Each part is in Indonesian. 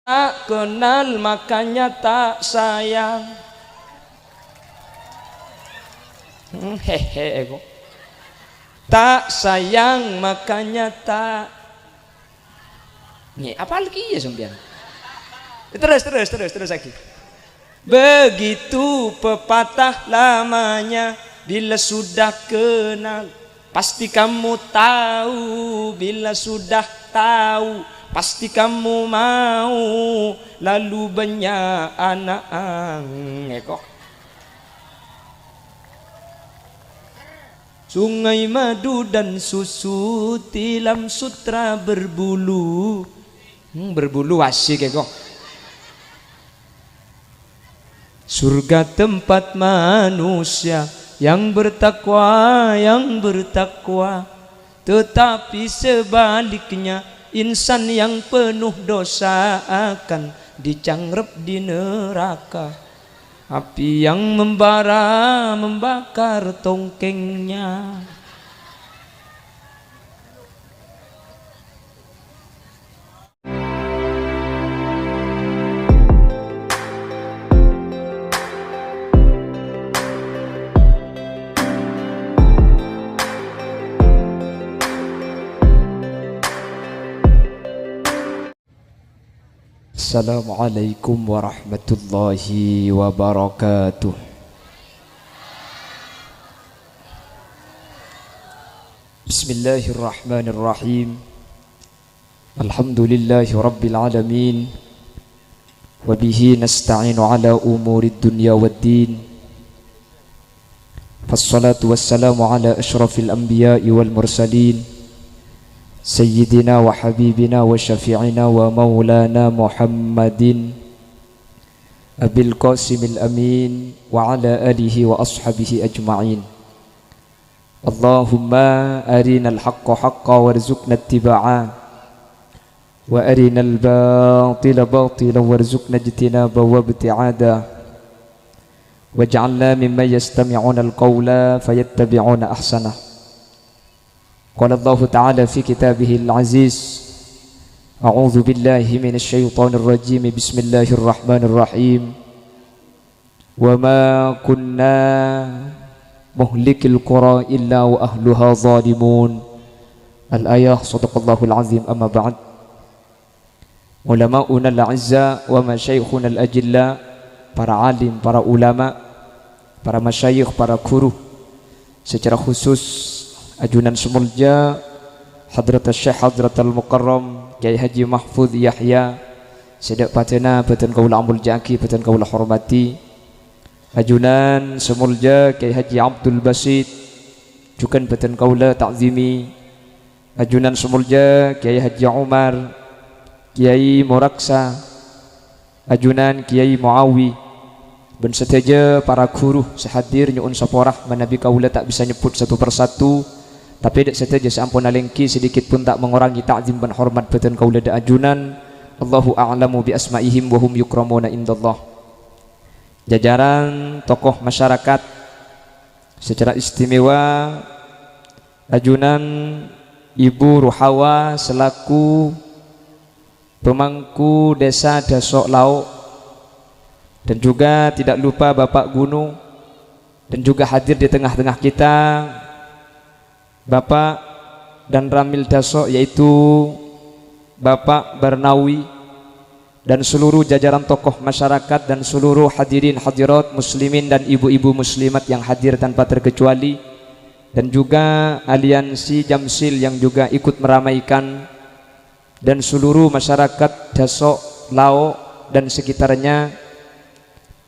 Tak kenal makanya tak sayang. Hehe ego. Tak sayang makanya tak. Nih, apa lagi ya sampean? Terus lagi. Begitu pepatah lamanya, bila sudah kenal pasti kamu tahu, bila sudah tahu pasti kamu mau, lalu banyak anak eko. Sungai madu dan susu tilam sutra berbulu. Berbulu asik eko. Surga tempat manusia yang bertakwa, tetapi sebaliknya insan yang penuh dosa akan dicangkrep di neraka. Api yang membara membakar tongkengnya. Assalamualaikum warahmatullahi wabarakatuh. Bismillahirrahmanirrahim. Alhamdulillahi rabbil alamin. Wabihi nasta'inu ala umurid dunya waddin. Fassalatu wassalamu ala ashrafil anbiya'i wal mursalin, Sayyidina wa habibina wa syafi'ina wa maulana Muhammadin Abil Qasimil Amin wa ala alihi wa ashabihi ajma'in. Allahumma arinal haqqa haqqa warzuqna ittiba'a wa arinal batila batila warzuqna ijtinaba wa ibti'ada waj'alna mimman yastami'una al-qawla fayattabi'una ahsanah. Qala Allah Ta'ala fi kitabihil aziz, a'udzu billahi minasy syaithanir rajim, bismillahirrahmanirrahim. Wa ma kunna muhlikil qura illa wa ahluha zalimun. Al-ayah, sadaqallahul azim. Amma ba'd. Ulama'una al-'azza wa masyaikhuna al-ajilla, para alim, para ulama, para masyayikh, para guru, secara khusus ajunan semulja Hadrat Syekh Hadratul Mukarram Kiai Haji Mahfudz Yahya sedak patena beten kaula amul jaki, beten kaula hormati. Ajunan semulja Kiai Haji Abdul Basit jukan beten kaula ta'zimi. Ajunan semulja Kiai Haji Umar, Kiai Muraksa, ajunan Kiai Muawi, ben seteja para guru sehadir nyuun saporah manabi kaula tak bisa nyebut satu persatu, tapi dek saja seampun alengki sedikit pun tak mengurangi ta'zim dan hormat beten kaula da ajunan. Allahu a'lamu bi asma'ihim wa hum yukramuna indallah. Jajaran tokoh masyarakat secara istimewa ajunan Ibu Ruhawa selaku pemangku desa Dasok Lauk, dan juga tidak lupa Bapak Gunung, dan juga hadir di tengah-tengah kita Bapak dan Ramil Dasok, yaitu Bapak Barnawi, dan seluruh jajaran tokoh masyarakat dan seluruh hadirin hadirat muslimin dan ibu-ibu muslimat yang hadir tanpa terkecuali, dan juga aliansi Jamsil yang juga ikut meramaikan, dan seluruh masyarakat Dasok Lauk dan sekitarnya.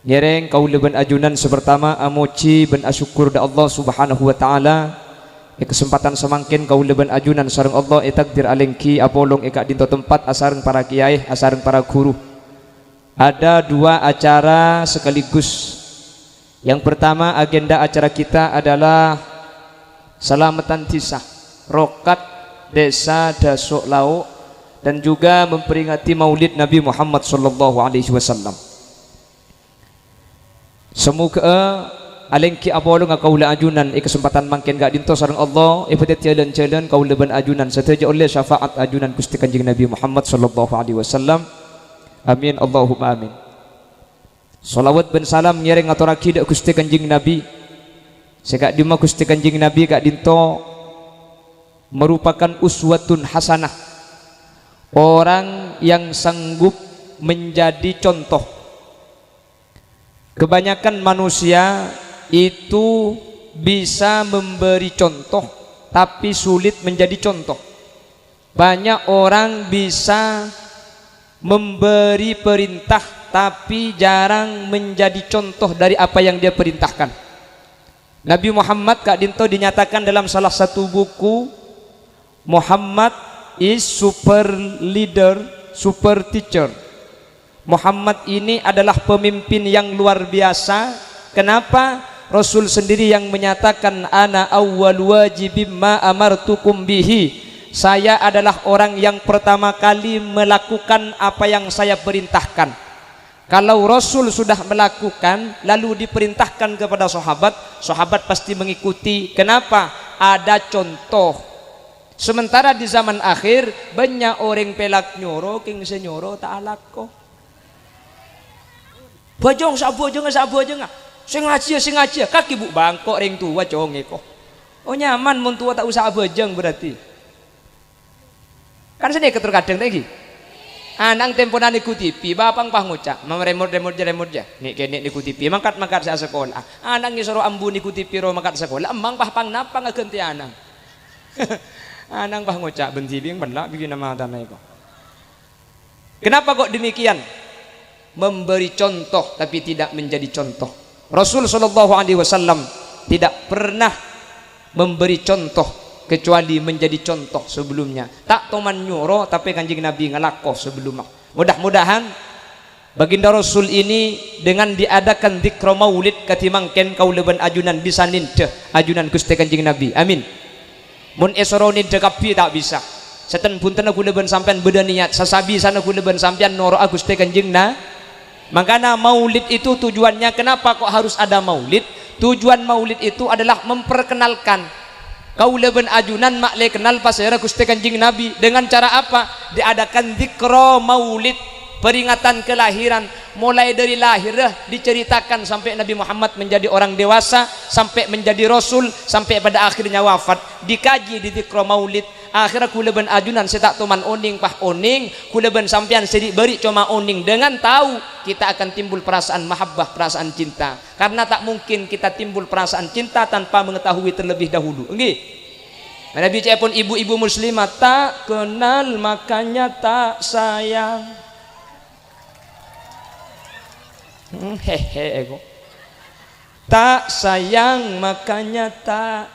Nyereng kaula ben ajunan sepertama amuci ben asyukur da Allah Subhanahu wa taala. Kesempatan semangkin kaula ben ajunan sareng Allah takdir alengki apolong eka dinto tempat asareng para kiai, asareng para guru. Ada dua acara sekaligus. Yang pertama agenda acara kita adalah Salamatan Tisah Rokat Desa Dasok Lauk, dan juga memperingati Maulid Nabi Muhammad sallallahu alaihi wasallam. Semoga alengki apolong kaula ajunan kesempatan mangken gak dinto sareng Allah ipete jalan-jalan kaula ben ajunan seteja oleh syafaat ajunan Gusti Kanjeng Nabi Muhammad sallallahu alaihi wasallam. Amin Allahumma amin. Salawat ben salam ngiring aturaki dak Gusti Kanjeng Nabi. Sekak dima Gusti Kanjeng Nabi kak dinto merupakan uswatun hasanah, orang yang sanggup menjadi contoh. Kebanyakan manusia itu bisa memberi contoh tapi sulit menjadi contoh. Banyak orang bisa memberi perintah tapi jarang menjadi contoh dari apa yang dia perintahkan. Nabi Muhammad kak dinto dinyatakan dalam salah satu buku, Muhammad is super leader, super teacher. Muhammad ini adalah pemimpin yang luar biasa. Kenapa? Rasul sendiri yang menyatakan ana awwal wajibim ma amartukum bihi. Saya adalah orang yang pertama kali melakukan apa yang saya perintahkan. Kalau Rasul sudah melakukan lalu diperintahkan kepada sahabat, sahabat pasti mengikuti. Kenapa? Ada contoh. Sementara di zaman akhir banyak orang pelak nyoro king senyoro tak alako. Bojong sak bojong sing ngaji kaki bu bangkok ring tua cong eko. Oh nyaman mun tua tak usah bojong berarti. Kan sini ketur kadang lagi. Anang temponan niku TV, bapang pah ngucak, remot ja. Nik kene niku TV, mangkat sa sekolah. Anang ngisoro ambu niku TV ro mangkat sekolah, emang pah pang napa ngagenti anang. Anang pah ngucak ben TV benlak bikin nama tanah iko. Kenapa kok demikian? Memberi contoh tapi tidak menjadi contoh. Rasul sallallahu alaihi wasallam tidak pernah memberi contoh kecuali menjadi contoh sebelumnya. Tak toman nyoro tapi Kanjeng Nabi ngalakoh sebelumnya. Mudah-mudahan baginda Rasul ini dengan diadakan dzikra maulid katimangken kauleuban ajunan bisa ninte ajunan Gusti Kanjeng Nabi. Amin. Mun esoro ninte kapi tak bisa. Seten punten kauleuban sampean beda niat sasabi sana kauleuban sampean noro Gusti Kanjeng na. Makanya maulid itu tujuannya, kenapa kok harus ada maulid? Tujuan maulid itu adalah memperkenalkan kauleuban ajunan makle kenal pasera Gusti Kanjeng Nabi. Dengan cara apa? Diadakan dzikra maulid, peringatan kelahiran. Mulai dari lahir diceritakan sampai Nabi Muhammad menjadi orang dewasa, sampai menjadi rasul, sampai pada akhirnya wafat, dikaji di dzikra maulid. Akhirnya kuleuban ajunan setak toman oning pah oning, kuleuban sampean sidik beri cuma oning, dengan tahu kita akan timbul perasaan mahabbah, perasaan cinta. Karena tak mungkin kita timbul perasaan cinta tanpa mengetahui terlebih dahulu. Nggih. Nabi cek pun ibu-ibu muslimah tak kenal makanya tak sayang. Hehe ego. Tak sayang makanya tak.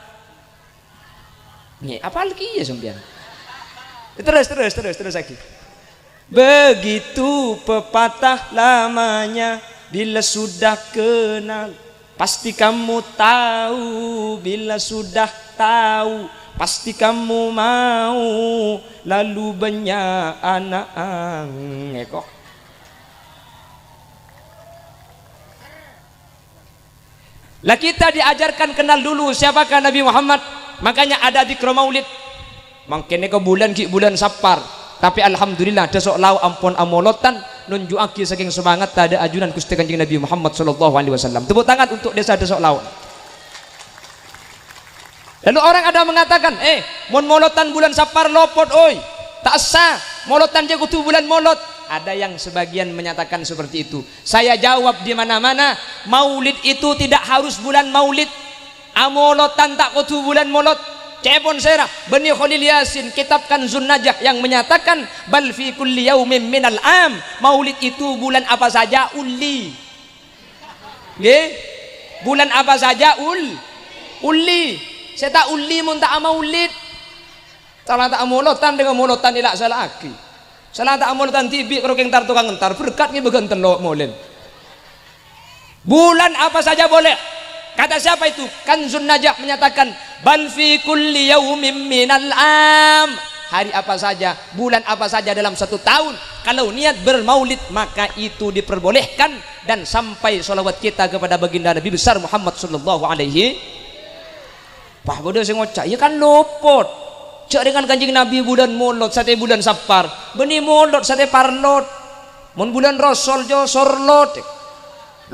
Nih, apa lagi ya sampean? Terus lagi. Begitu pepatah lamanya, bila sudah kenal pasti kamu tahu, bila sudah tahu pasti kamu mau, lalu banyak anak eko. Lah kita diajarkan kenal dulu siapakah Nabi Muhammad. Makanya ada dzikra maulid. Mangkene ke bulan ki bulan Sapar. Tapi alhamdulillah desok lau ampun amolotan nunjuaki saking semangat tada ajunan Gusti Kanjeng Nabi Muhammad sallallahu alaihi wasallam. Tepuk tangan untuk desa desok lau. Lalu orang ada mengatakan, mon molotan bulan Sapar lopot oi. Tak sah. Molotan je kudu bulan molot. Ada yang sebagian menyatakan seperti itu. Saya jawab di mana-mana, maulid itu tidak harus bulan maulid. Amolotan tak kudu bulan molot. Cepon serah Bani Khalil Yasin kitab Kanzun Najah yang menyatakan bal fi kulli yaumin minal am. Maulid itu bulan apa saja uli. Nggih? Bulan apa saja uli. Saya tak uli mun tak maulid. Salah tak amolotan dengan molotan ilak salah aki. Salah tak amolotan tibi karo keng tar tukang entar berkat ngi begenten lo molen. Bulan apa saja boleh. Kata siapa itu? Kanzun Najah menyatakan bal fi kulli yaumin minal am. Hari apa saja, bulan apa saja dalam satu tahun, kalau niat bermaulid maka itu diperbolehkan. Dan sampai sholawat kita kepada baginda Nabi besar Muhammad sallallahu alaihi. Pah bodoh sing ngocak, ya kan lopot. Cak dengan Kanjeng Nabi bulan molot sate bulan Sapar, beni molot sate parlot. mun bulan Rasul jo sorlot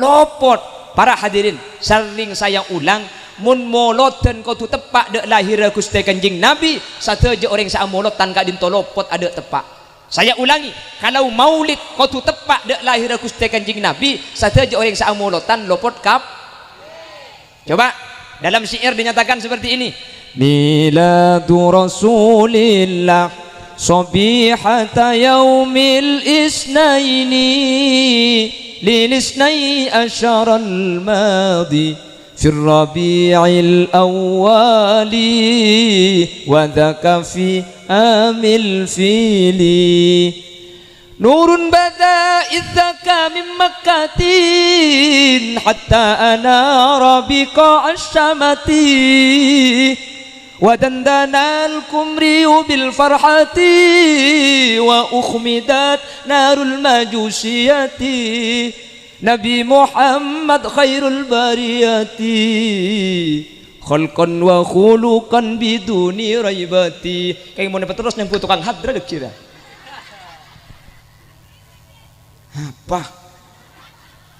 lopot. Para hadirin sering saya ulang, mun moloten kau tu tepak dek lahir Gusti Kanjeng Nabi sateja orang sa molotan ka dinto lopot ada tepak. Saya ulangi, kalau maulid kau tu tepak dek lahir Gusti Kanjeng Nabi sateja orang sa molotan lopot kap. Coba dalam syair dinyatakan seperti ini. Miladu Rasulillah sabihata yaumil isnaini للاثني عشر الماضي في الربيع الأول وذاك في عام الفيل نور بدا إذ ذاك من مكة حتى أنار بقاع الشمة ودندن الكمري بالفرحة وأخمدت نار المجوسية نبي محمد خير البرية خلقا وخلقا بدون ريبة. Kayak mau dapat terus yang tukang hadra dek kira apa?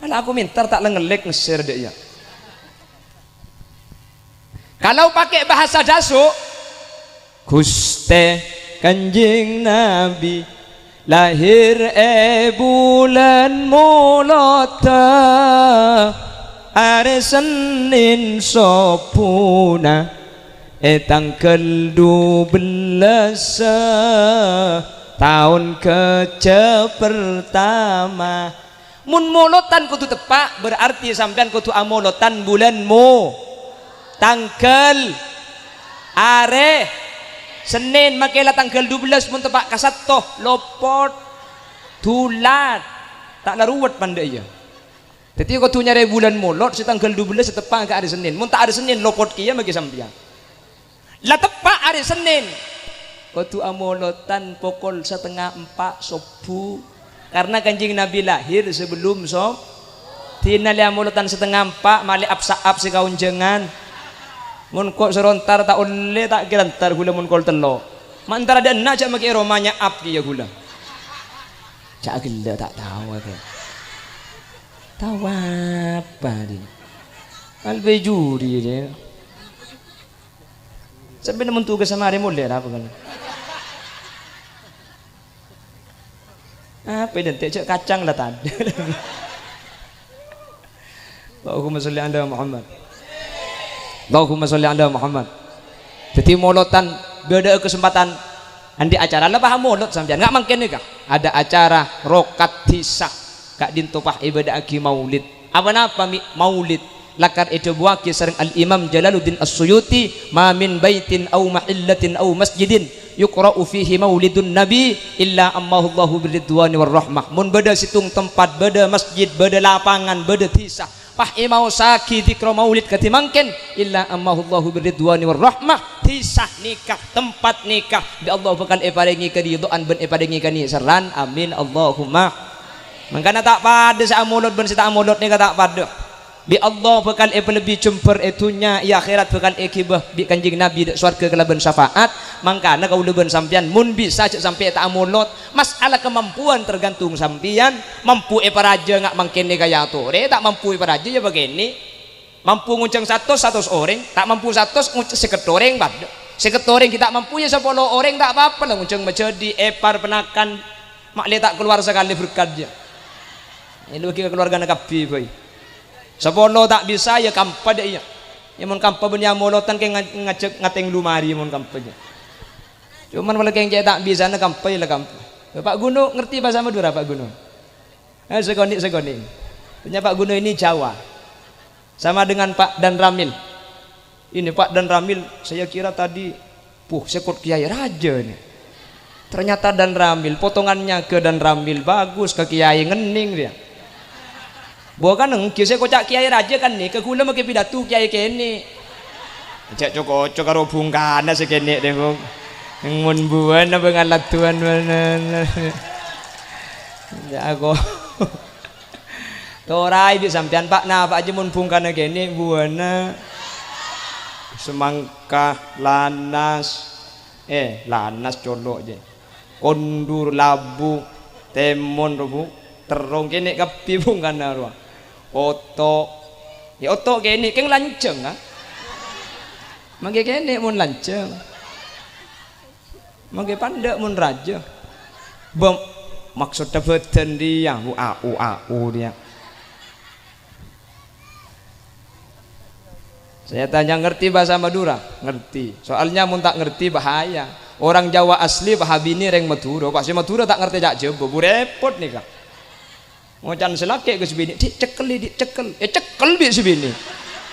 Kalau aku minta tak lengelek nge-share dek ya. Kalau pakai bahasa dasu, Gusti Kanjeng Nabi lahir bulan mulata hari Senin sopuna tanggal 12 tahun ke pertama. Mun molotan kudu tepak berarti sampean kudu amolotan bulanmu tanggal are Senin makailah tanggal 12 mun tepak kasatoh lopot tulat tak laruwat pandai ya. Jadi kau tu nyari bulan molot si tanggal 12 tepak ke hari Senin. Mun tak hari Senin lopot kia bagi sampean. Lah tepak hari Senin. Kau tu amolotan pukul 3:30 subuh karena Kanjeng Nabi lahir sebelum sob. Tina li amolotan 3:30 mali apsaap si kaunjengan. Mun kok serontar tak oleh tak kirantar gula mun kol telo. Mantara ada enak cak maki romanya ap kia gula. Cak gila tak tahu ke. Tahu apa dia? Albe juri dia. Sampai namun tugas sama hari mulai apa kan? Apa dan cak kacang lah tadi. Allahumma sholli ala Muhammad. Allahumma sholli ala Muhammad. Jadi molotan beda kesempatan andi acara lah paham molot sampean enggak mungkin kah ada acara rokat tisah kak dintopah ibadah aki maulid apa maulid lakar itu buaki sering al Imam Jalaluddin As-Suyuti ma min baitin aw mahillatin aw masjidin yuqra'u fihi maulidun nabi illa amahullahu birridwani warahmah. Mun beda situng tempat beda masjid beda lapangan beda tisah pah imau saki dikro maulid katimangken illa amahullahu birridwani warahmah tisah nikah tempat nikah bi Allah bakal eparingi keridhaan ben eparingi kani seran amin Allahumma. Mangkana tak pada sa amulot ben sita amulot ni tak pada bi Allah bakal lebih jemper etunya ya akhirat bakal ekibah bi Kanjeng Nabi swarga kelaban syafaat. Mangkana kau leben sampean mun bisa cek sampai tak amulot masalah kemampuan tergantung sampean mampu paraja ngak mangkene kaya tore tak mampu paraja ya begini mampu nguncang 100 orang tak mampu 100 nguncang 1 orang bad 1 orang kita mampu ya 10 orang tak apa-apa lah nguncang menjadi epar penakan makle tak keluar sekali berkatnya ini bagi keluarga nak kapi boy 10 tak bisa ya kampa deh ya mun kampa benya molotan kayak ngacek ngateng lumari mun kampa aja cuman kalau kayak tak bisa nak kampa ya lah kampa. Pak Guno ngerti bahasa Madura Pak Guno? Segoni punya Pak Guno ini Jawa sama dengan Pak Dan Ramil ini Pak Dan Ramil saya kira tadi sekut Kiai Raja ini ternyata Dan Ramil potongannya ke Dan Ramil bagus ke Kiai ngening dia bukan nengki saya kocak Kiai Raja kan nih ke gula make pidato Kiai kene cek coko karo bungkana sekene deh bung ngun buan apa ngalatuan mana ya aku torai bi sampean Pak nah Pak aja mun bungkana kene buana semangka lanas lanas colok je kondur labu temon robu terong kene kapi pun kan arwah otok ya otok kene keng lanceng ah mangke kene mun lanceng mangke pandek mun raja bom maksudnya badan dia au dia. Saya tanya ngerti bahasa Madura? Ngerti. Soalnya mun tak ngerti bahaya. Orang Jawa asli bahabini reng Madura. Pasti Madura tak ngerti jak jebo. Bu repot nih kak. Ngocan selake ke sebini. Cekel. Cekel bi sebini.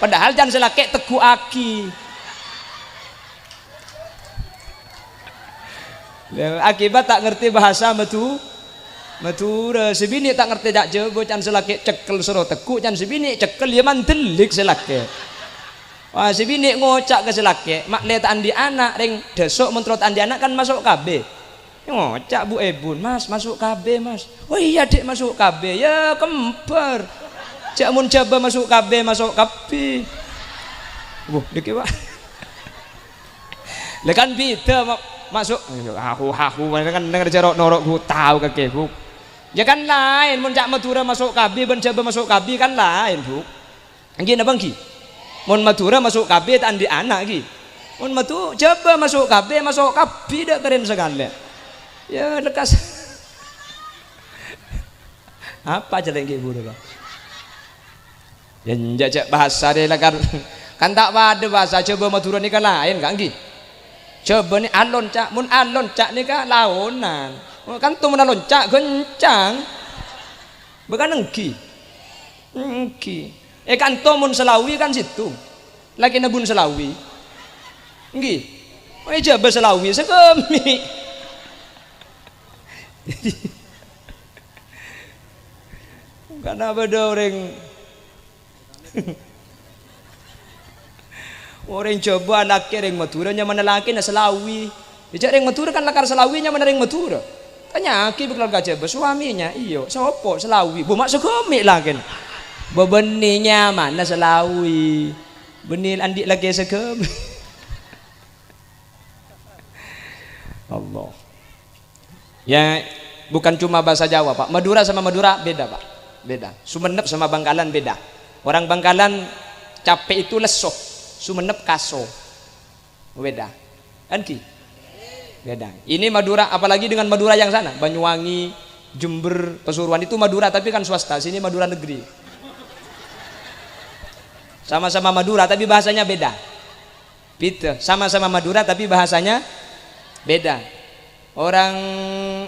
Padahal jangan selake teguh aki. Akibat tak ngerti bahasa Madura. Sebini tak ngerti jak jebo. Jangan selake cekel sero teguh. Jangan sebini cekel ya mantelik selake. Wah si bini ngocak ke selake mak lihat andi anak ring desok mentrot andi anak kan masuk KB ngocak Bu Ebun mas masuk KB mas oh iya dek masuk KB ya kembar cak mun coba masuk KB masuk KB dek pak lekan beda masuk hahu kan dengar jarok norok gue tahu kakek bu ya kan lain mun cak Madura masuk KB ben coba masuk KB kan lain bu gini bangki mun Madura masuk KB tandi anak ki mun Madura coba masuk KB tidak keren sekali ya lekas apa jalan ke ibu pak ya jajak bahasa deh lah kan tak ada bahasa coba Madura ni kan lain kan ki coba ni alon cak mun alon cak ni kan launan kan tu mun alon cak gencang bukan engki kanto mun Selawi kan situ lagi nebun Selawi nggih oh jaba Selawi sekemi karena beda orang coba anaknya ring Madura nyaman laki na Selawi dijak ring Madura kan lakar Selawi nyaman ring Madura tanya aki keluarga jaba suaminya iyo sopo Selawi bu mak sekemi lagi bebeninya mana Selawi benil andi lagi segem Allah ya bukan cuma bahasa Jawa Pak Madura sama Madura beda Pak beda Sumenep sama Bangkalan beda orang Bangkalan capek itu lesoh Sumenep kaso beda kan ki beda ini Madura apalagi dengan Madura yang sana Banyuwangi Jember Pasuruan itu Madura tapi kan swasta sini Madura negeri sama-sama Madura tapi bahasanya beda sama-sama Madura tapi bahasanya beda orang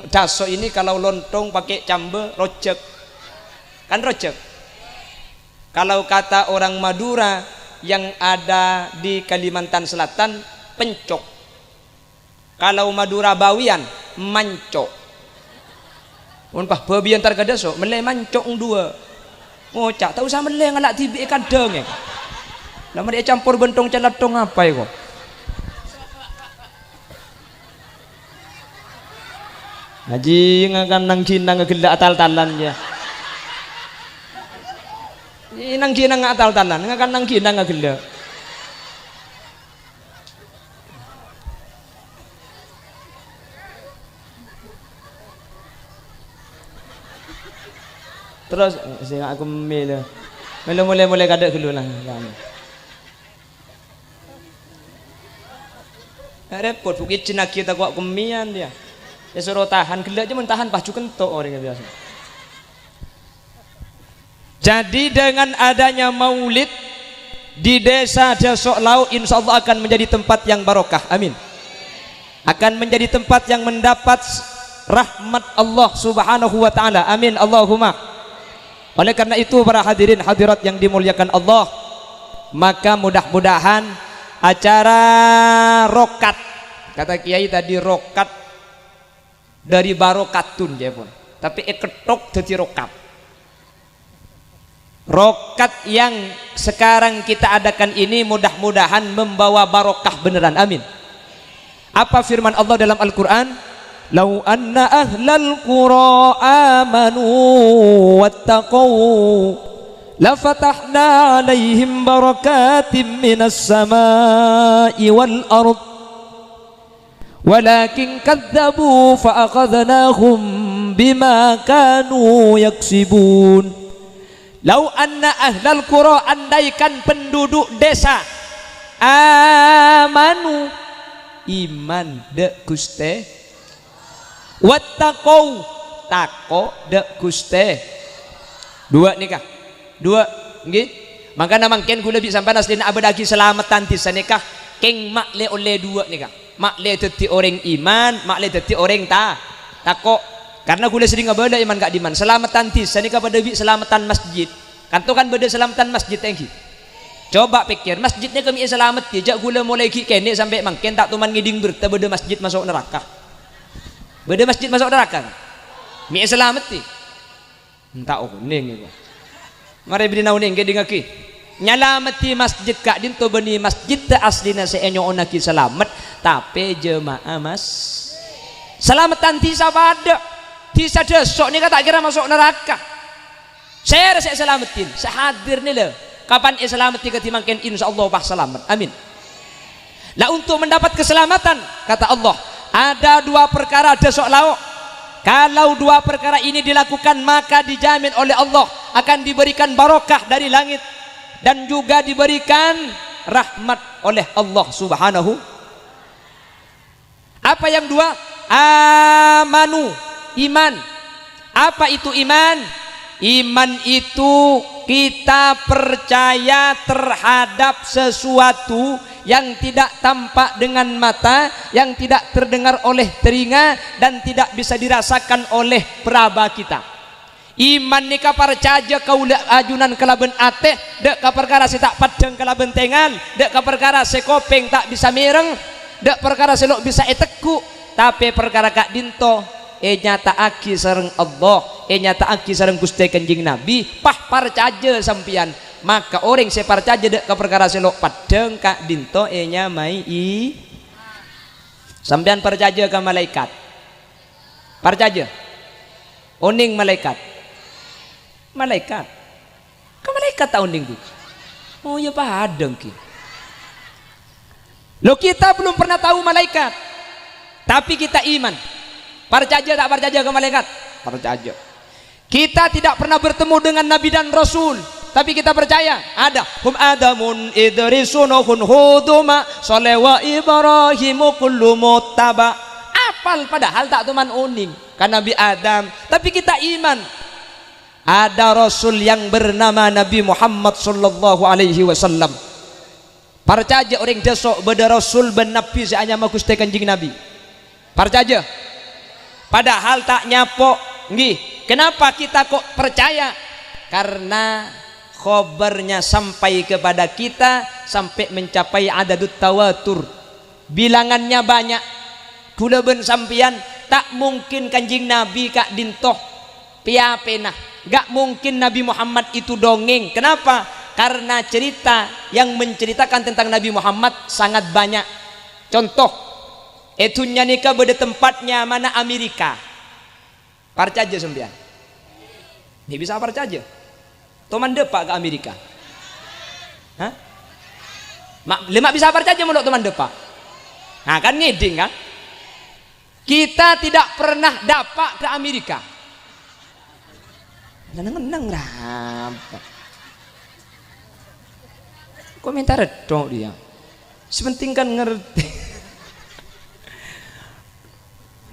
Daso ini kalau lontong pakai cambe rocek kan rocek kalau kata orang Madura yang ada di Kalimantan Selatan pencok kalau Madura Bawian mancok unpah babi antar kadaso meleh mancok dua ngocak tahu sama meleh ngalak tibi kadang ya lama dia campur bentong celatong apa ya kok ngaji ngakan nang Cina ngegelak atal-talan ya ini nang Cina ngatal-talan ngakan nang Cina ngegelak terus saya aku mulai kadek dulu lah repot bukit Cina kita kok kemian dia ya suruh tahan gelak aja mentahan pacu kentok orang biasa jadi dengan adanya maulid di desa Dasok Lau insya Allah akan menjadi tempat yang barokah amin akan menjadi tempat yang mendapat rahmat Allah subhanahu wa ta'ala amin Allahumma. Oleh karena itu para hadirin hadirat yang dimuliakan Allah maka mudah-mudahan acara rokat kata kiai tadi rokat dari barokatun ya pun tapi ketok jadi rokat yang sekarang kita adakan ini mudah-mudahan membawa barokah beneran amin apa firman Allah dalam Al-Quran Lau anna ahlal qura amanu wattaqau lafatahna alaihim barakatim minas samai wal ard walakin kadzabu fa akhadnahum bima kanu yaksibun. Lau anna ahlal qura, andaikan penduduk desa amanu iman de Guste, wattaqau tako de Guste, dua nikah dua nggih. Maka namangken kula bi sampean aslina abadagi selamatan ti sanikah keng makle oleh dua nikah, makle dadi orang iman, makle dadi orang tako. Karena kula sering ngabada iman gak diman selamatan ti sanikah pada bi selamatan masjid. Kanto kan beda selamatan masjid tengki. Coba pikir masjidnya kami selamat tidak gula mulai kene sampai mangken tak tuman ngiding berta beda masjid masuk neraka. Beda masjid masuk neraka. Mi selamat ti. Entah uning iku. Mari bina uning ke dingaki. Nyalamati masjid kak dinto beni masjid te aslina seenyo onaki selamat tapi jemaah mas. Selamatan ti sabada. Ti sadesok ni tak kira masuk neraka. Saya selamatin, sehadir nih loh. Kapan selamat tiga timangken insyaallah bah selamat. Amin. Lah untuk mendapat keselamatan kata Allah ada dua perkara desok lauk. Kalau dua perkara ini dilakukan maka dijamin oleh Allah akan diberikan barokah dari langit dan juga diberikan rahmat oleh Allah Subhanahu. Apa yang dua? Amanu, iman. Apa itu iman? Iman itu kita percaya terhadap sesuatu yang tidak tampak dengan mata, yang tidak terdengar oleh telinga dan tidak bisa dirasakan oleh peraba kita. Iman nika percaya kaula ajunan kalaben ate dek ka perkara si tak padeng kalaben tengan, dek ka perkara si kopeng tak bisa mireng, dek perkara si lok bisa eteku, tapi perkara kak dinto nyata aki sareng Allah, nyata aki sareng Gusti Kanjeng Nabi, pah parcaja sampian. Maka orang se parcaja dek ka perkara selok padeng kak dinto nya mai i. Sampian parcaja ka malaikat. Parcaja. Oning malaikat. Malaikat. Ka malaikat ta oning ku. Oh ya padeng ki. Lo kita belum pernah tahu malaikat. Tapi kita iman. Percaya tak percaya ke malaikat? Percaya. Kita tidak pernah bertemu dengan nabi dan rasul, tapi kita percaya ada. Hum adamun idrisun hun huduma salewa ibrahimu kullu muttaba. Apal padahal tak teman uning kan Nabi Adam, tapi kita iman. Ada rasul yang bernama Nabi Muhammad sallallahu alaihi wasallam. Percaya orang desok beda rasul ben nabi seanya Gusti Kanjeng Nabi. Percaya. Padahal tak nyapok nggih. Kenapa kita kok percaya? Karena khobarnya sampai kepada kita sampai mencapai adadut tawatur. Bilangannya banyak. Kula ben sampian tak mungkin Kanjeng Nabi kak dintoh piapena. Gak mungkin Nabi Muhammad itu dongeng. Kenapa? Karena cerita yang menceritakan tentang Nabi Muhammad sangat banyak. Contoh etunya nikah beda tempatnya mana Amerika. Parcaja sembian. Ini bisa parcaja. Toman depak ke Amerika. Hah? Lemak bisa parcaja muluk toman depak. Nah kan ngeding kan? Kita tidak pernah dapat ke Amerika. Nenang-nenang rapat. Komentar dong dia. Sepenting kan ngerti.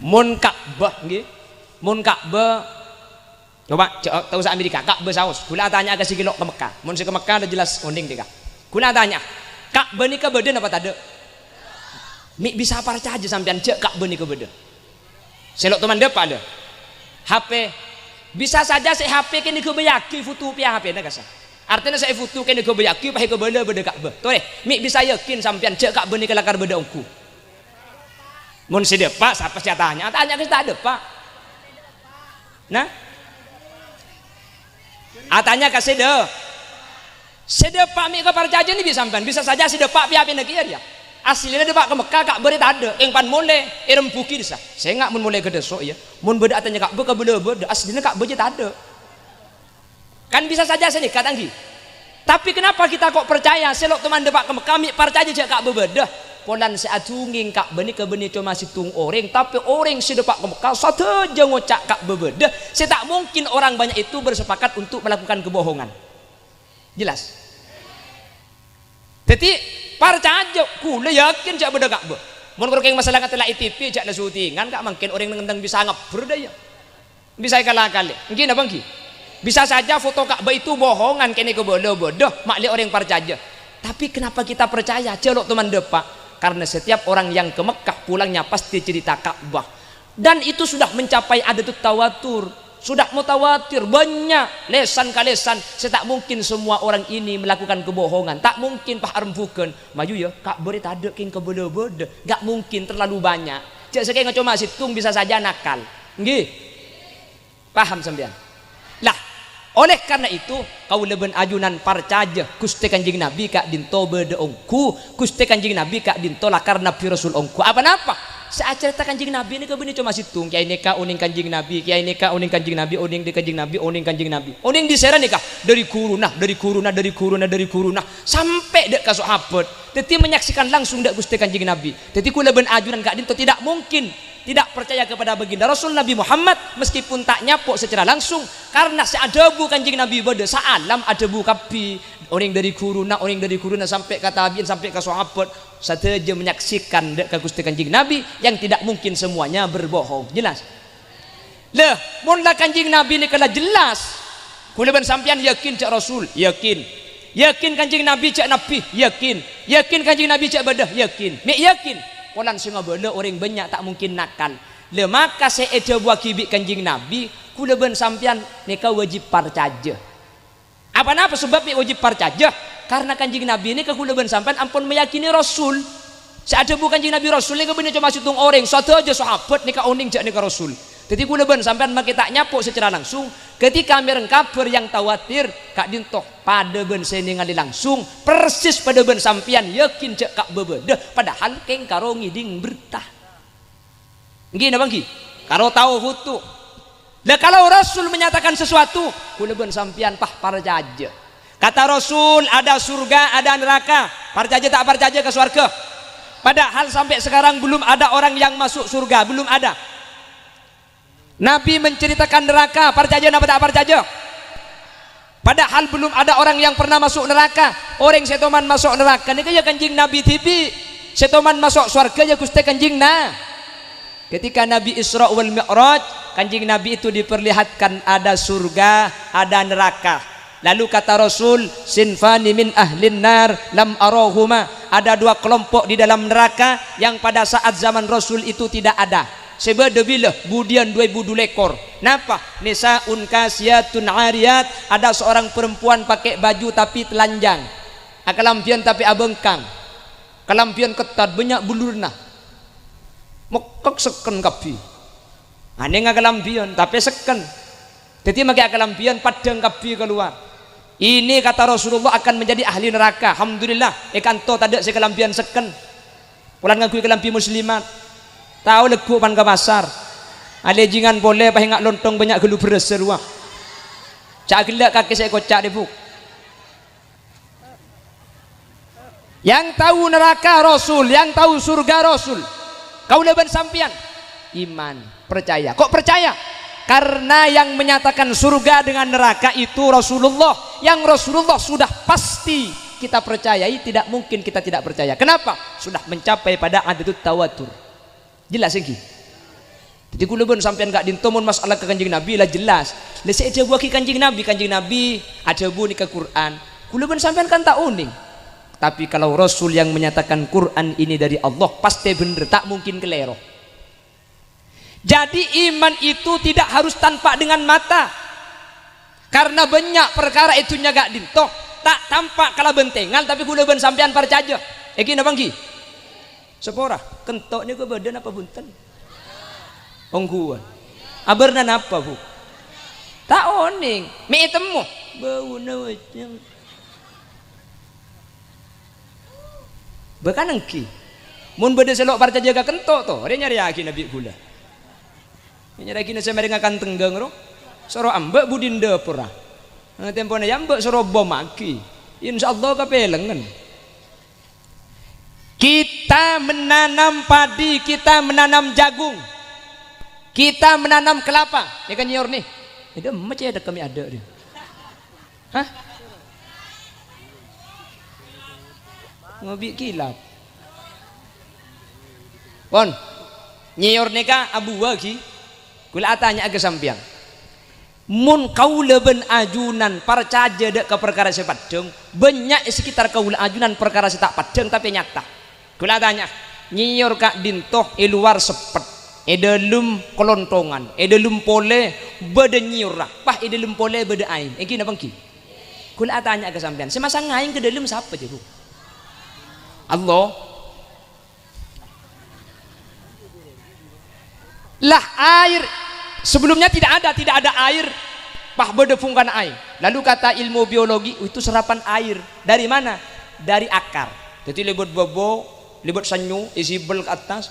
Mun Ka'bah nggih. Mun Ka'bah coba tahu sa Amerika Ka'bah saus. Kula tanya ke si kilok ke Mekah. Mun si ke Mekah ada jelas uning tika. Kula tanya, Ka'bah ni ke beden apa tak ada? Mi bisa percaya sampean cek Ka'bah ni ke beden. Selok teman depan ada. HP bisa saja si HP kini ke bayaki foto pia HP na kasa. Artinya saya foto kini ke bayaki pakai ke beda Ka'bah. Tuh mi bisa yakin sampean cek Ka'bah ni kelakar beda ongku. Mun si depak siapa sih tanya ke tak depak. Nah, tanya ke si depak mi ke percaya ni bisa sampean bisa saja si depak pihak nak dia. Aslinya depak ke Mekah kak beri tak ada. Yang pan mulai irem buki desa. Saya nggak mun mulai ke desok ya. Mun beda tanya kak ke beda aslinya kak beri tak ada. Kan bisa saja sini katanggi. Tapi kenapa kita kok percaya selok teman depak ke Mekah mi percaya je kak beda. polan seatunging Ka'bah ni kebeni cuma situng orang, tapi orang sedepak ke Mekah satu aja ngocak Ka'bah beda. Saya tak mungkin orang banyak itu bersepakat untuk melakukan kebohongan. Jelas. Jadi percaya kula yakin cak beda Ka'bah. Mun koreng masalah kata ITP cak na syutingan kak mungkin orang ngendang bisa ngapur daya. Bisa kalah kali. Mungkin apa ngi? Bisa saja foto Ka'bah itu bohongan kene ke bodoh makli orang percaya. Tapi kenapa kita percaya? Celok teman depak. Karena setiap orang yang ke Mekah pulangnya pasti cerita Ka'bah. Dan itu sudah mencapai adatut tawatur. Sudah mutawatir banyak lesan ke lesan. Saya tak mungkin semua orang ini melakukan kebohongan. Tak mungkin Pak Armfuken. Maju ya Ka'bah tak ada king ke bodoh-bodoh. Gak mungkin terlalu banyak. Cek sekali cuma situng bisa saja nakal. Nggih. Paham sampean? Lah, oleh karena itu kau leben ajunan parcaja Gusti Kanjeng Nabi kak dinto bede ongku Gusti Kanjeng Nabi kak dinto lakar Nabi Rasul ongku apa-apa saat cerita Kanjeng Nabi ini kebeni cuma situng kiai neka uning Kanjeng Nabi kiai neka uning Kanjeng Nabi uning di Kanjeng Nabi uning Kanjeng Nabi uning di sera nikah dari kuruna sampai dek kasuk hapet teti menyaksikan langsung dek Gusti Kanjeng Nabi teti ku leben ajunan kak dinto tidak mungkin tidak percaya kepada baginda Rasul Nabi Muhammad meskipun tak nyapok secara langsung karena seadabu Kanjeng Nabi beda saalam adabu kapi orang dari kuruna sampai ke tabiin sampai ke sahabat saja menyaksikan dek Gusti Kanjeng Nabi yang tidak mungkin semuanya berbohong jelas leh mun lah Kanjeng Nabi ni kala jelas kula ben sampean yakin cak Rasul yakin Kanjeng Nabi cak Nabi yakin Kanjeng Nabi cak badah yakin polan singa bela orang banyak tak mungkin nakal le maka saya buat kibik Kanjeng Nabi kula ben sampean neka wajib percaya apa sebab wajib percaya karena Kanjeng Nabi ini ke kula ben sampean ampun meyakini Rasul seada bukan Kanjeng Nabi Rasul ni ke bener cuma situng orang satu aja sahabat neka oning jak neka Rasul jadi kula ben sampean make tak nyapok secara langsung ketika mireng kabar yang tawatir kak dintoh pada ben seningali langsung persis pada ben sampean yakin cek kak bebeda padahal keng karo ngiding bertah nggih napa nggih karo tahu hutu lah kalau Rasul menyatakan sesuatu kula ben sampean percaya kata Rasul ada surga ada neraka percaya tak percaya ke surga padahal sampai sekarang belum ada orang yang masuk surga belum ada Nabi menceritakan neraka percaya apa tak percaya padahal belum ada orang yang pernah masuk neraka orang setoman masuk neraka ini ya Kanjeng Nabi TV setoman masuk surga ya Gusti Kanjeng nah ketika Nabi Isra wal Mi'raj Kanjeng Nabi itu diperlihatkan ada surga ada neraka lalu kata Rasul sinfani min ahlin nar lam arahuma ada dua kelompok di dalam neraka yang pada saat zaman Rasul itu tidak ada sebeda bila budian 2000 lekor napa nisaun kasiyatun ariyat ada seorang perempuan pakai baju tapi telanjang akalampian tapi abengkang kalampian ketat banyak bulurna mekek seken kapi ane ngakalampian tapi seken jadi pakai akalampian padang kapi keluar ini kata Rasulullah akan menjadi ahli neraka alhamdulillah ikanto tadi sekalampian seken pulang ngakui kelampi muslimat tahu legu pan ke pasar ada jingan boleh pahingak lontong banyak gelu beres seruah cak gelak kaki saya kocak debuk yang tahu neraka Rasul yang tahu surga Rasul kau leban sampian iman percaya kok percaya karena yang menyatakan surga dengan neraka itu Rasulullah yang Rasulullah sudah pasti kita percayai tidak mungkin kita tidak percaya kenapa sudah mencapai pada adatut tawatur jelas lagi jadi kula pun sampean gak dintomon masalah ke Kanjeng Nabi lah jelas lah saya ada buah Kanjeng Nabi ada buah ni ke Quran kula pun sampean kan tak uning tapi kalau Rasul yang menyatakan Quran ini dari Allah pasti bener tak mungkin kelero jadi iman itu tidak harus tanpa dengan mata karena banyak perkara itunya gak dintoh tak tampak kala bentengan tapi kula pun sampean percaya iki napa nggih sepora kentok ni ke badan apa bunten ongguan aberna apa bu tak oning mi temu bau nawajang bekan engki mun bade selok parca jaga kentok to dia nyari aki nabi gula nyari aki nase mereka kan tenggeng ro soro ambek budinda pura tempone ambek soro bom aki insyaallah kapelengen Kita menanam padi, kita menanam jagung, kita menanam kelapa. Ya kan nyiur nih. Ini macam ada kami ada dia. Hah? Ngobi kilap. Pon, nyiur nika abu wagi. Kula tanya ke sampean. Mun kaula ben ajunan percaya dek ke perkara sepadeng, banyak sekitar kaula ajunan perkara setak padeng tapi nyata. Kula tanya, nyiur kak dintoh luar sepet, dalam kelontongan, dalam pole beda nyiur lah, pah dalam pole beda ain. Iki napa ki? Kula tanya ke sampean, semasa ngain ke dalam siapa je bu? Allah. Lah air sebelumnya tidak ada air, pah berdefungkan air. Lalu kata ilmu biologi itu serapan air dari mana? Dari akar. Jadi lebut bobo, lebut sanyu, isi bel ke atas,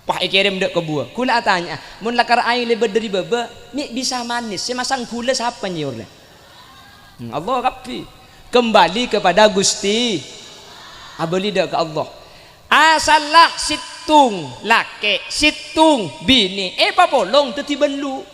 pah ikirim dek ke buah. Kula tanya, mun lakar air lebut dari baba, mi bisa manis. Semasang gula siapa nyiurnya? Allah kapi. Kembali kepada Gusti. Abali dek ke Allah. Asalah situng lake, situng bini. Papolong teti belu.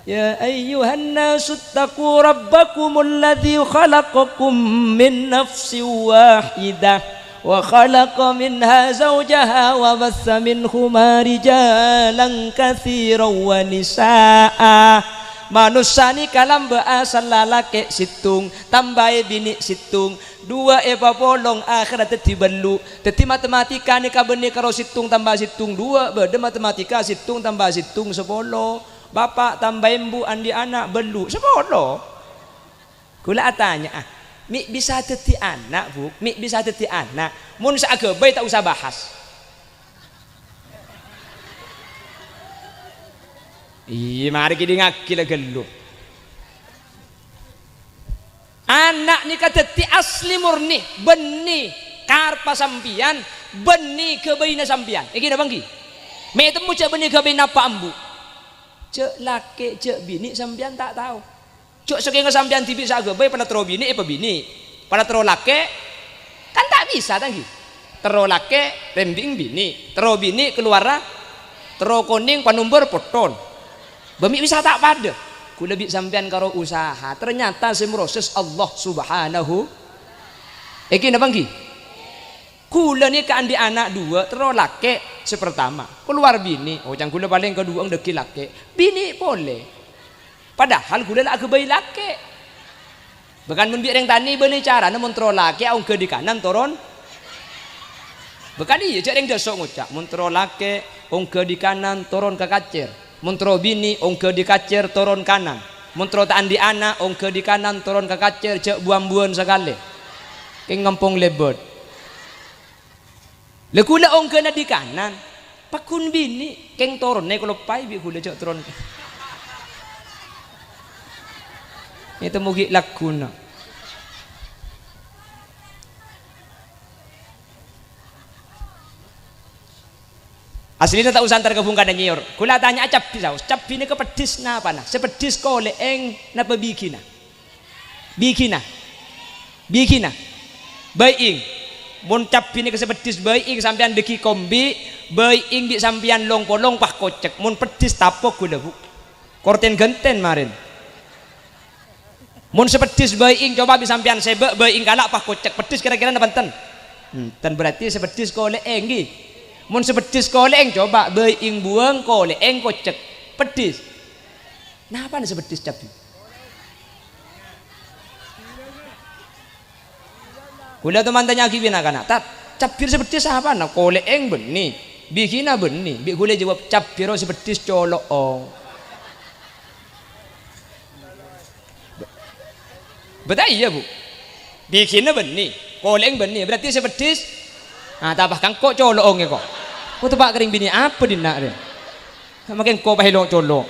Ya ayyuhan nasu taqu rabbakumul ladzi khalaqakum min nafsin wahidah wa khalaqa minha zawjaha wa bassa minhuma rijalan katsiran wa nisaa. Manusia ni kalam beasal lalake situng tambahe bini situng dua papolong akhirat teti belu teti matematika ni kabeni karo situng tambah situng dua beda matematika situng tambah situng 10 bapak tambah ibu andi anak belu 10. Kula tanya mi bisa teti anak bu, mi bisa teti anak mun saagebe tak usah bahas. Iya mari kita ngakil gelu. Anak ni kateti asli murni beni karpa sampian beni kebaina sampian. Iki na bangki. Me temu cek beni kebaina apa ambu. Cek laki cek bini sampian tak tahu. Cek saking sampian tibi sagebe pada tero bini apa bini. Pada tero laki kan tak bisa tanggi. Tero laki rembing bini, tero bini keluar tero kuning panumbur poton. Bami bisa tak pada. Kula bi sampean karo usaha. Ternyata semproses Allah Subhanahu. Iki napa nggih? Kula ni kan di anak dua, terus laki sepertama. Keluar bini. Oh jang kula paling kedua ndeki laki. Bini boleh. Padahal kula lak kebayi laki. Bahkan mun bi reng tani beuli cara mun terus laki aung ke di kanan turun. Bahkan iya cek reng desok ngucap mun terus laki aung ke di kanan turun ke kacir. Muntro bini ongke di kacir turun kanan. Muntro taan di anak ongke di kanan turun ke kacir cek buan-buan sekali. Keng ngempung lebot. Lekula ongke na di kanan. Pakun bini keng turun nek kalau pai bi kula cek turun. Itu mugi lakuna. Aslinya tak usah antar kebungkan dan nyiur. Kula tanya capi saus. Capi ini kepedis na apa na? Sepedis kole eng na pebikina. Bikina. Bikina. Baing. Mun capi ini kesepedis baing sampean deki kombi, baing di sampean long polong pah kocek. Mun pedis tapok kula bu. Korten genten marin. Mun sepedis baing coba bisa sampean sebek baing galak pah kocek. Pedis kira-kira na banten. Ten berarti sepedis kole eng gi. Mun sepedis koleng coba being buang koleng kocek pedis. Nah apa nih sepedis capi? Kula teman tanya kibina kana. Tat capir sepedis apa nak koleng beni, bikina beni. Bi kula jawab capiro sepedis colok. Oh. Betul iya bu. Bikina beni, koleng beni. Berarti sepedis. Ah tabah kang kok colok nge kok. Kok tebak kering bini apa dinak dia? Makin kok pahilong colok.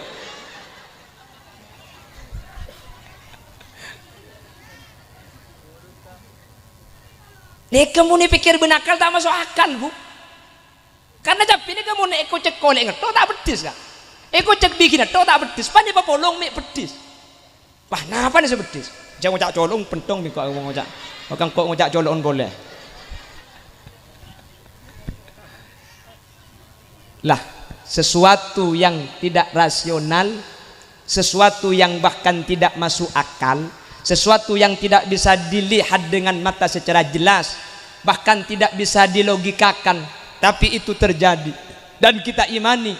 Nek kamu ni pikir benakal tak masuk akal bu. Karena cap ini kamu nek ikut cek kolek ngeto tak pedis kak. Ikut cek bikin ngeto tak pedis. Pan apa polong mek pedis. Wah napa nih sebedis? Jangan ngocak colong pentong miko ngocak. Kang kok ngocak colon boleh. Lah, sesuatu yang tidak rasional, sesuatu yang bahkan tidak masuk akal, sesuatu yang tidak bisa dilihat dengan mata secara jelas, bahkan tidak bisa dilogikakan, tapi itu terjadi dan kita imani,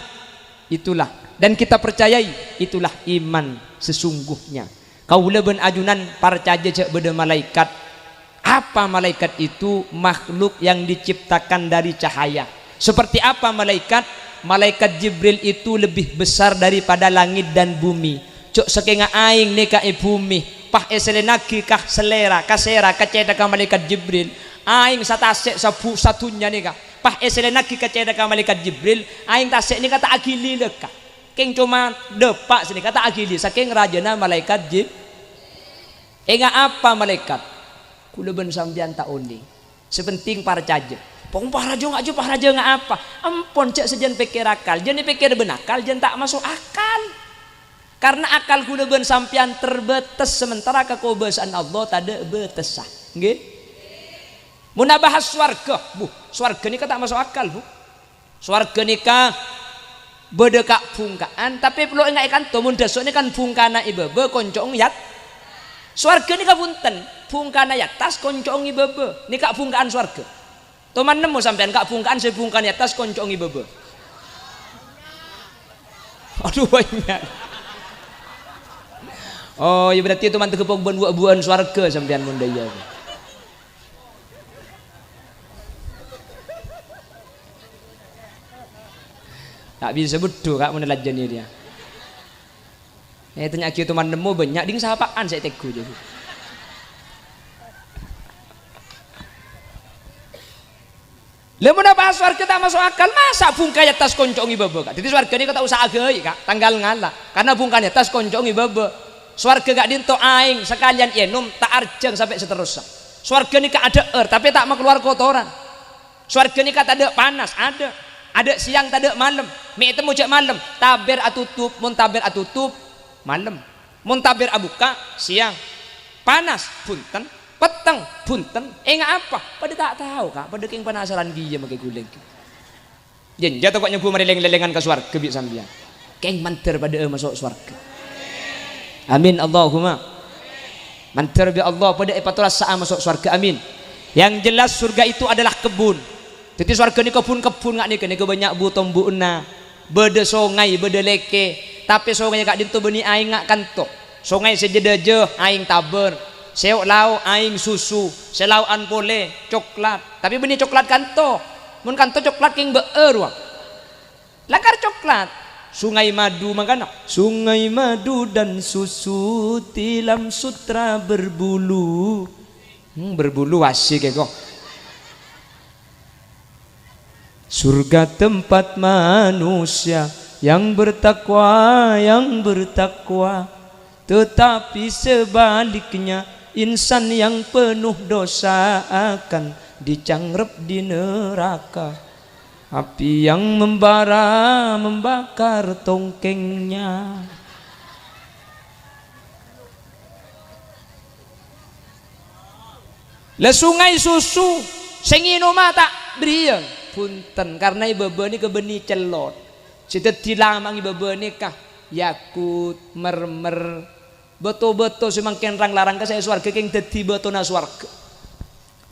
itulah, dan kita percayai, itulah iman sesungguhnya. Kaula ben ajunan percaya cek beda malaikat. Apa malaikat itu? Makhluk yang diciptakan dari cahaya. Seperti apa malaikat? Malaikat Jibril itu lebih besar daripada langit dan bumi. Cok saking aing nika bumi, pah eselenaki kah selera kasera kaceda ka malaikat Jibril. Aing satasek satunya nika. Pah eselenaki kaceda ka malaikat Jibril, aing tasek nika tak agili leka. Keng cuma depak sini kata agili saking rajana malaikat Jibril. Enggak apa malaikat? Kula ben sampean tak uning. Sepenting percaya. Pong parajo nggak apa? Ampun cek sejen pikir akal. Jangan pikir benakal, jangan tak masuk akal. Karena akal kula ben sampean terbatas sementara kekuasaan Allah tak ada batas sah. Nggih? Mun bahas swarga, Bu. Swarga ni tak masuk akal, Bu. Swarga nikah bedekak pungkaan, tapi perlu ingat ikan to mun dasuk ni kan pungkana ibebe koncong yat. Swarga ni punten, pungkana yat tas koncong ibebe. Ni kak pungkaan swarga. Toman nemu sampean kak pungkaan sepungkan yat tas koncong ibebe. Aduh banyak. Oh, ya berarti itu mantu kepok buan swarga sampean mun daya. Tak bisa betul kak menelajan dia. Tanya kieu teman nemu banyak ding sapaan saya teku jadi. Lamun apa swarga tak masuk akal masa bungkanya tas koncongi bebe kak. Jadi swarga ini kata usaha geui kak tanggal ngala karena bungkanya tas koncongi bebe. Swarga gak dinto aing sekalian enum tak arjeng sampai seterusnya. Swarga ini kak ada tapi tak mau keluar kotoran. Swarga ini kak tak ada panas ada siang tak ada malam. Mi itu mujak malam taber atutup mun taber atutup malam mun taber abuka siang panas punten peteng punten enggak apa pada tak tahu kak pada king penasaran dia makai guling jen jatuh kok nyebu merileng-lelengan ke swarga bi sambian keng manter pada masuk swarga amin Allahumma manter bi Allah pada epatulah saat masuk swarga amin. Yang jelas surga itu adalah kebun. Jadi swarga ni kebun-kebun ngak ni banyak butombuuna bede songai bede leke tapi songai kak dintu beni aing ngak kantok songai sejedeje aing taber seok lau aing susu selau an pole coklat tapi beni coklat kanto mun kanto coklat king beueur wah lakar coklat sungai madu makana sungai madu dan susu tilam sutra berbulu berbulu asik kok. Surga tempat manusia yang bertakwa tetapi sebaliknya insan yang penuh dosa akan dicangkrep di neraka api yang membara membakar tongkengnya. Le sungai susu sing nginum tak brieun punten karena ibebe ni kebeni celot sita dilamang ibebe ni kah yakut mermer betul-betul semangkin rang larang ka saya swarga king dadi betona swarga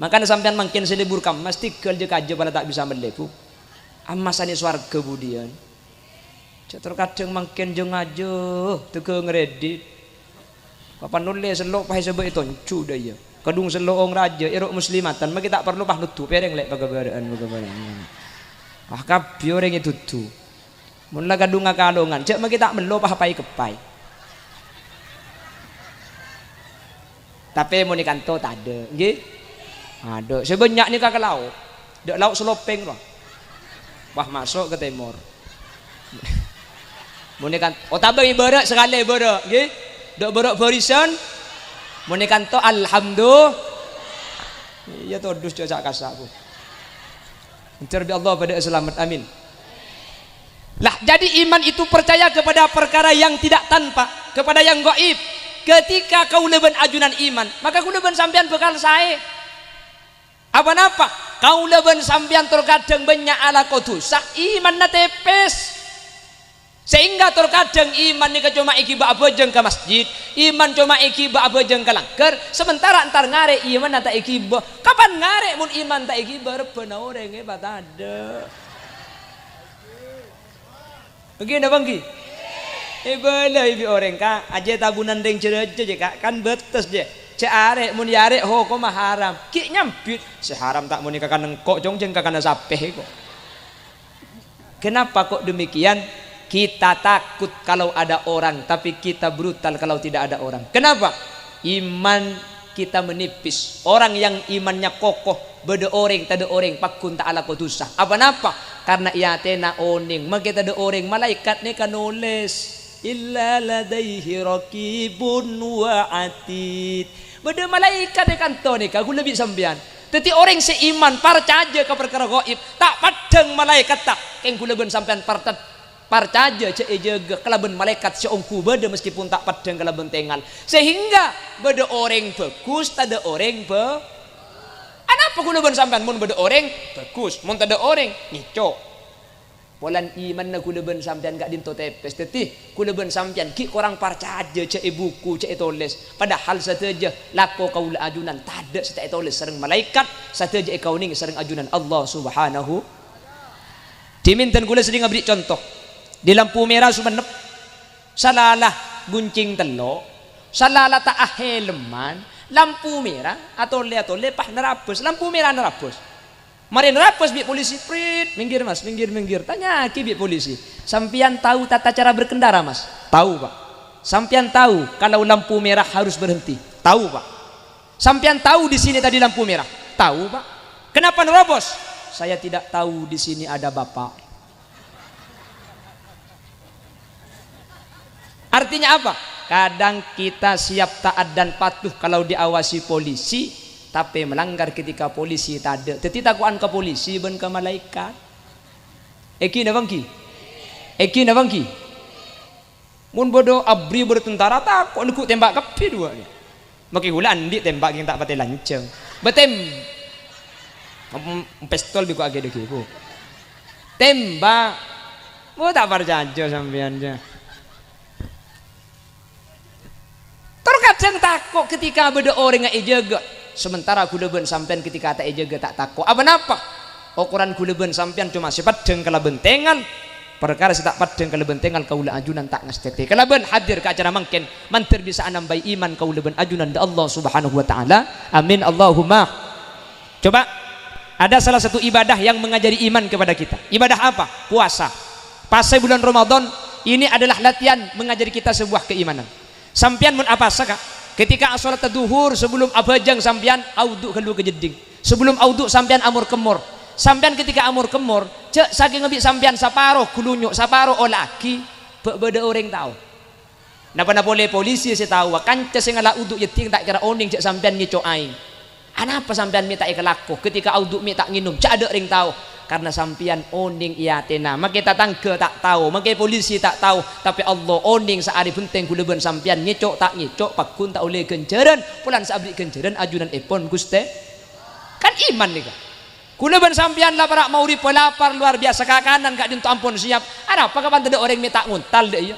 makanya sampean mangkin selibur kam mesti kel je kaje pada tak bisa melepu amasane swarga budian cetor kadang mangkin jeung aja teu ngredit kapan nulis selok pahe sebe toncu daya kadung seloong raja iruk muslimatan mah kita perlu pah nutup pereng lek pagabaraan wah kabeh orang itu tuh mun la kadung ngakalongan cek mah kita melo pah pai kepai tapi mun ikan to tak ada nggih ada sebanyak ni ka laut dak laut selopeng loh wah masuk ke timur mun ikan oh tabang ibarat sekali ibarat nggih dak berak barisan monikan to alhamdulillah iya to dus cocak kasaku mencari Allah pada selamat amin lah jadi iman itu percaya kepada perkara yang tidak tanpa kepada yang gaib ketika kau leben ajunan iman maka kau leben sampean bekal saya apa-apa kau leben sampean terkadang banyak ala kotusak iman na tepes, sehingga terkadang iman ni cuma iki ba abejeng ke masjid, iman cuma iki ba abejeng ke langgar, sementara antar ngare iman nata iki ba kapan ngare mun iman tak iki berpena orang hebat ada begini bang ki bala ibi orang ka aja tabunan deng cereje je kan betes je cearek mun yarek ho ko mah haram ki nyampit seharam tak mun kakan nengkok jongjeng kakan sapeh kok. Kenapa kok demikian? Kita takut kalau ada orang, tapi kita brutal kalau tidak ada orang. Kenapa? Iman kita menipis. Orang yang imannya kokoh, beda orang, tak ada orang, pakun tak ala kotusah. Apa napa? Karena ia tena oning, maka tak ada orang. Malaikat ni kan nulis. Illa ladaihi raqibun wa atid. Beda malaikat ni kan to ni, aku lebih sambian. Tetapi orang seiman percaya ke perkara gaib, tak padang malaikat tak. Keng kula ben sampean percaya cek jaga kelaban malaikat seongku beda meskipun tak padang kelaban tengal. Sehingga beda orang bagus, tak ada orang apa kula ben sampean mun beda orang bagus, mun tak ada orang ngicok. Polan iman na kula ben sampean gak dinto tepes teti kula ben sampean ki korang percaya cek buku cek tulis padahal sateja lako kaula ajunan tada cek tulis sareng malaikat sateja kau ning sareng ajunan Allah Subhanahu. Diminten kula seding ngabri contoh di lampu merah sumenep salalah guncing telo salalah tak aheleman lampu merah atau le pah nerapus lampu merah nerapus. Mari nerapus bi polisi, prit, minggir mas, minggir. Tanya ki bi polisi, sampian tahu tata cara berkendara mas? Tahu pak. Sampian tahu kalau lampu merah harus berhenti? Tahu pak. Sampian tahu di sini tadi lampu merah? Tahu pak. Kenapa nerobos? Saya tidak tahu di sini ada bapak. Artinya apa? Kadang kita siap taat dan patuh kalau diawasi polisi, tapi melanggar ketika polisi tak ada. Tetapi takuan ke polisi ben ke malaikat. Eki na bangki. Mun bodoh abri bertentara takut aku tembak kapi dua ni. Maki hulan di tembak yang tak patah lancang. Betem. Pistol biku agak deki ku. Tembak. Mau tak percaya sampean je. Terkadang takut ketika beda orang yang jaga. Sementara kuleben sampean ketika tak jaga tak takut. Apa napa? Ukuran kuleben sampean cuma sepadeng kala bentengan. Perkara setak padeng kala bentengan kaula ajunan tak ngastete. Kalaben hadir ke acara mangken mantir bisa anambai iman kauleben ajunan da Allah Subhanahu wa taala. Amin Allahumma. Coba ada salah satu ibadah yang mengajari iman kepada kita. Ibadah apa? Puasa. Pasai bulan Ramadan ini adalah latihan mengajari kita sebuah keimanan. Sampean mun apa saka? Ketika salat duhur sebelum abajang sampean auduk kelu ke jeding. Sebelum auduk sampean amur kemur. Sampean ketika amur kemur, cek saking ngebik sampean saparoh kulunyuk, saparoh olaki, beda orang tahu. Napa boleh polisi saya tahu, kanca sing ngala uduk yeting tak kira oning cek sampean ngico aing. Anapa sampean minta ikelaku ketika auduk minta nginum, cek ada ring tahu. Karena sampean oning iya tena, maka tetangga tak tahu, maka polisi tak tahu, tapi Allah oning saari penting kuleben sampean ngicok tak ngicok pakun tak oleh kenceran, pulan saabri kenceran ajunan epon guste, kan iman nih kan. Kuleben sampean lah para mau lapar luar biasa kakanan kak dinto ampun siap. Ada apa kapan ada orang minta nguntal deh ya?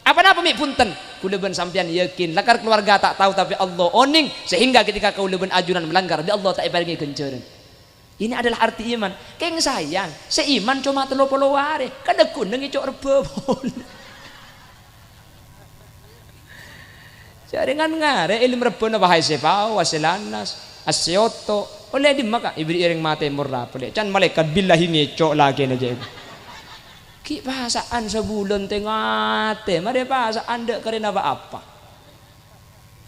Apa mi punten? Kuleben sampean yakin, lakar keluarga tak tahu tapi Allah oning sehingga ketika kuleben ajunan melanggar, dia Allah tak ibaringi kenceran. Ini adalah arti iman. Keng sayang, seiman cuma 30 hari. Kan aku ngicok rebon. Jaringan ngare ilmu rebon bahai sepau, waselanas, asyoto. Oleh di maka ibri iring mate murah boleh. Can malaikat billahi ngicok lagi aja. Ki bahasaan sebulan tengah te, mari bahasaan dek karena apa?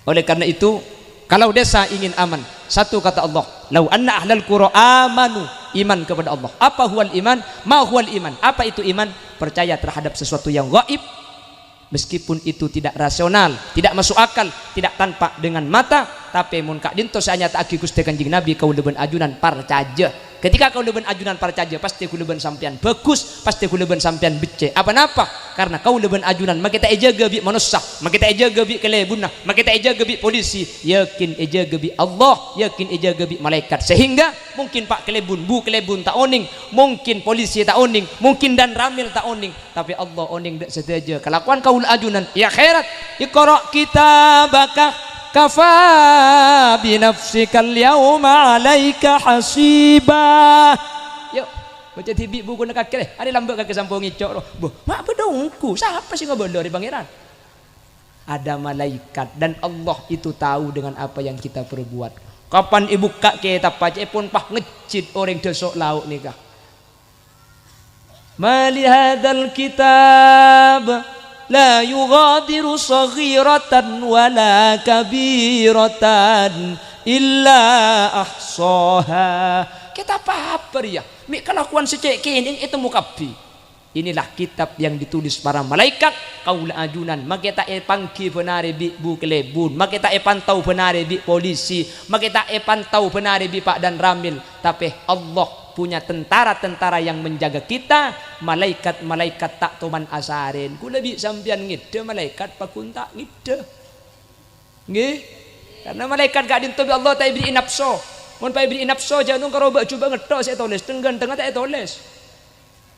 Oleh karena itu, kalau desa ingin aman, satu kata Allah, lau anna ahlal qura amanu, iman kepada Allah. Apa huwal iman? Ma huwal iman? Apa itu iman? Percaya terhadap sesuatu yang gaib, meskipun itu tidak rasional, tidak masuk akal, tidak tampak dengan mata, tapi mun kak dinto saya tak aki Gusti Kanjeng Nabi kauleubeun ajunan percaya Ketika kau leben ajunan parcaja, pasti ku leben sampean bagus, pasti ku leben sampean becek. Apa napa? Karena kau leben ajunan, maka kita ejaga bi manusia, maka kita ejaga bi kelebunna, maka kita ejaga bi polisi, yakin ejaga bi Allah, yakin ejaga bi malaikat. Sehingga mungkin Pak kelebun, Bu kelebun tak oning, mungkin polisi tak oning, mungkin dan ramil tak oning, tapi Allah oning dak sedaja. Kelakuan kau ajunan, ya khairat. Iqra kitabaka kafa binafsikal yauma alaika hasiba. Yuk baca tibi buku nak kakek ada lambat kakek sampung ngicok loh. Boh mak bedongku siapa sih ngobrol dari pangeran? Ada malaikat dan Allah itu tahu dengan apa yang kita perbuat. Kapan ibu kak kita pakai pun pah ngecit orang desok lauk nikah. Mali hadzal kitab la yughadiru saghiratan wala kabiratan illa ahsaha. Kita apa ya? Mi kelakuan secek kini itu mukabi. Inilah kitab yang ditulis para malaikat kaula ajunan. Maka tak pangki benare bi bu kelebun, maka tak pantau benare bi polisi, maka tak pantau benare bi Pak dan Ramil. Tapi Allah punya tentara-tentara yang menjaga kita. Malaikat-malaikat tak toman asarin. Ku lebih sampian ngide malaikat pakun tak ngide. Nggih. Karena malaikat gak dintobi Allah tak beri nafsu. Mun pa beri nafsu jangan karo bak coba ngetok saya tulis tenggan tengah tak tulis.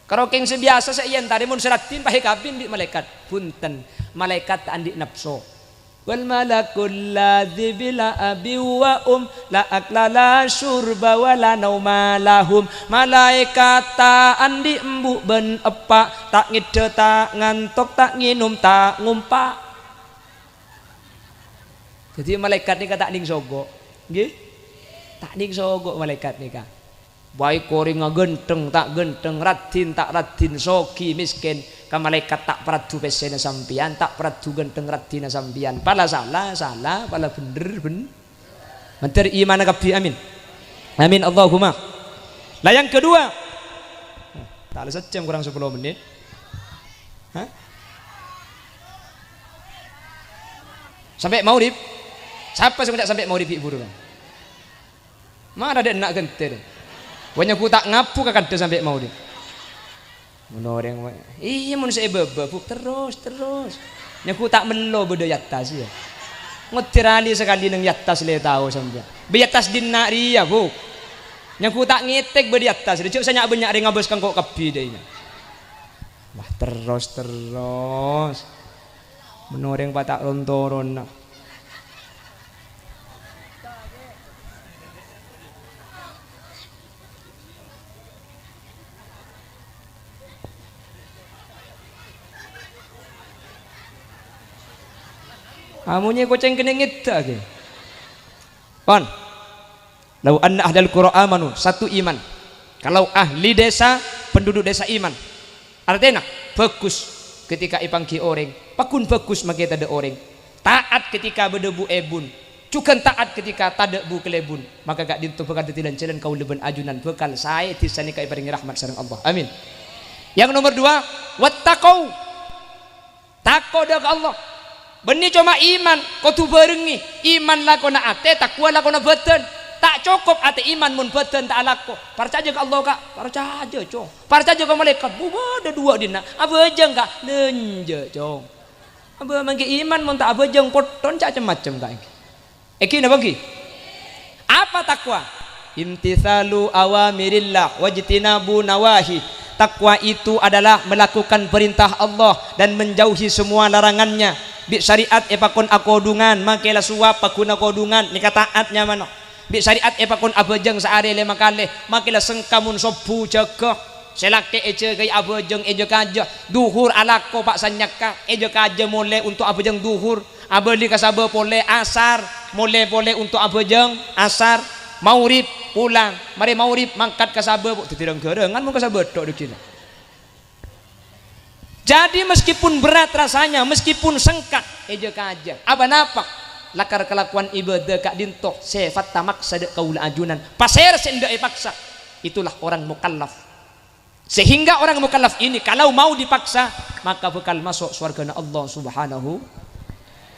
Karo keng sebiasa saya yen tadi mun seratin pahe kabin di malaikat. Punten. Malaikat tak andi nafsu. Wal malakul ladzi bila abi wa la akla la syurba wa la nauma lahum. Malaikat tak andi embu ben epa, tak ngide tak ngantuk, tak nginum tak ngumpak. Jadi malaikat ni tak ning sogo. Nggih? Tak ning sogo malaikat ni ka. Baik koring genteng tak genteng, radin tak radin, sogi miskin, ka malaikat tak peradu pesena sampian, tak peradu genteng radina sampian. Pala salah, pala bener. Menteri iman kabeh amin. Amin Allahumma. Lah yang kedua. Tak ada sejam kurang 10 menit. Hah? Sampai Maurib. Siapa sing sampai Maurib ibu dulu? Mana ada nak genter. Wanya ku tak ngapu kakak sampai mau dia. Menoreng, iya mun saya bebek terus. Nyaku tak melo beda yatas ya. Ngotirali sekali nang yatas le tahu sampai. Be yatas dinna ria bu. Nyaku tak ngetek beda yatas. Dia saya nyak banyak ngabos kang kok kebi deh. Wah terus. Menoreng patak rontoron. Amunya koceng kena ngita ke. Pon. Lau anna ahlal qura amanu, satu iman. Kalau ahli desa, penduduk desa iman. Artinya bagus ketika ipangki orang, pakun bagus maka ada orang. Taat ketika berdebu ebun. Cukan taat ketika tada bu kelebun. Maka gak dintu bekal detilan jalan kau leben ajunan bekal saya tisani ka ibaring rahmat sareng Allah. Amin. Yang nomor 2, wattaqau. Takwa dak Allah. Benih cuma iman, kau tu berengi iman lah kau nak ate, takwa lah kau nak beten. Tak cukup ate iman mun beten tak alako. Percaya ke Allah kak, percaya cong. Percaya ke malaikat, buah ada 2 dina. Apa aja kak, lenje cong. Apa mangki iman mun tak apa aja poton macam-macam kak. Eki nak bagi? Apa takwa? Imtithalu awamirillah wajtinabu nawahi. Takwa itu adalah melakukan perintah Allah dan menjauhi semua larangannya. Bi syariat epakon akodungan makelah suap pakuna kodungan ni kataatnya mana. Bi syariat epakon abejeng saare le makale makelah sengkamun sobu jaga selake eje gay abejeng eje kaja duhur alako pak sanyaka eje kaja mole untuk abejeng duhur abeli kasaba pole asar mole untuk abejeng asar maurib pulang mari maurib mangkat kasaba titirang gerengan mun kasaba tok di sini. Jadi meskipun berat rasanya, meskipun sengkat, eja kaja. Apa napa? Lakar kelakuan ibadah kak dintoh sifat tamak sadek kaula ajunan. Pasir senda paksa. Itulah orang mukallaf. Sehingga orang mukallaf ini kalau mau dipaksa, maka bakal masuk surga Allah Subhanahu.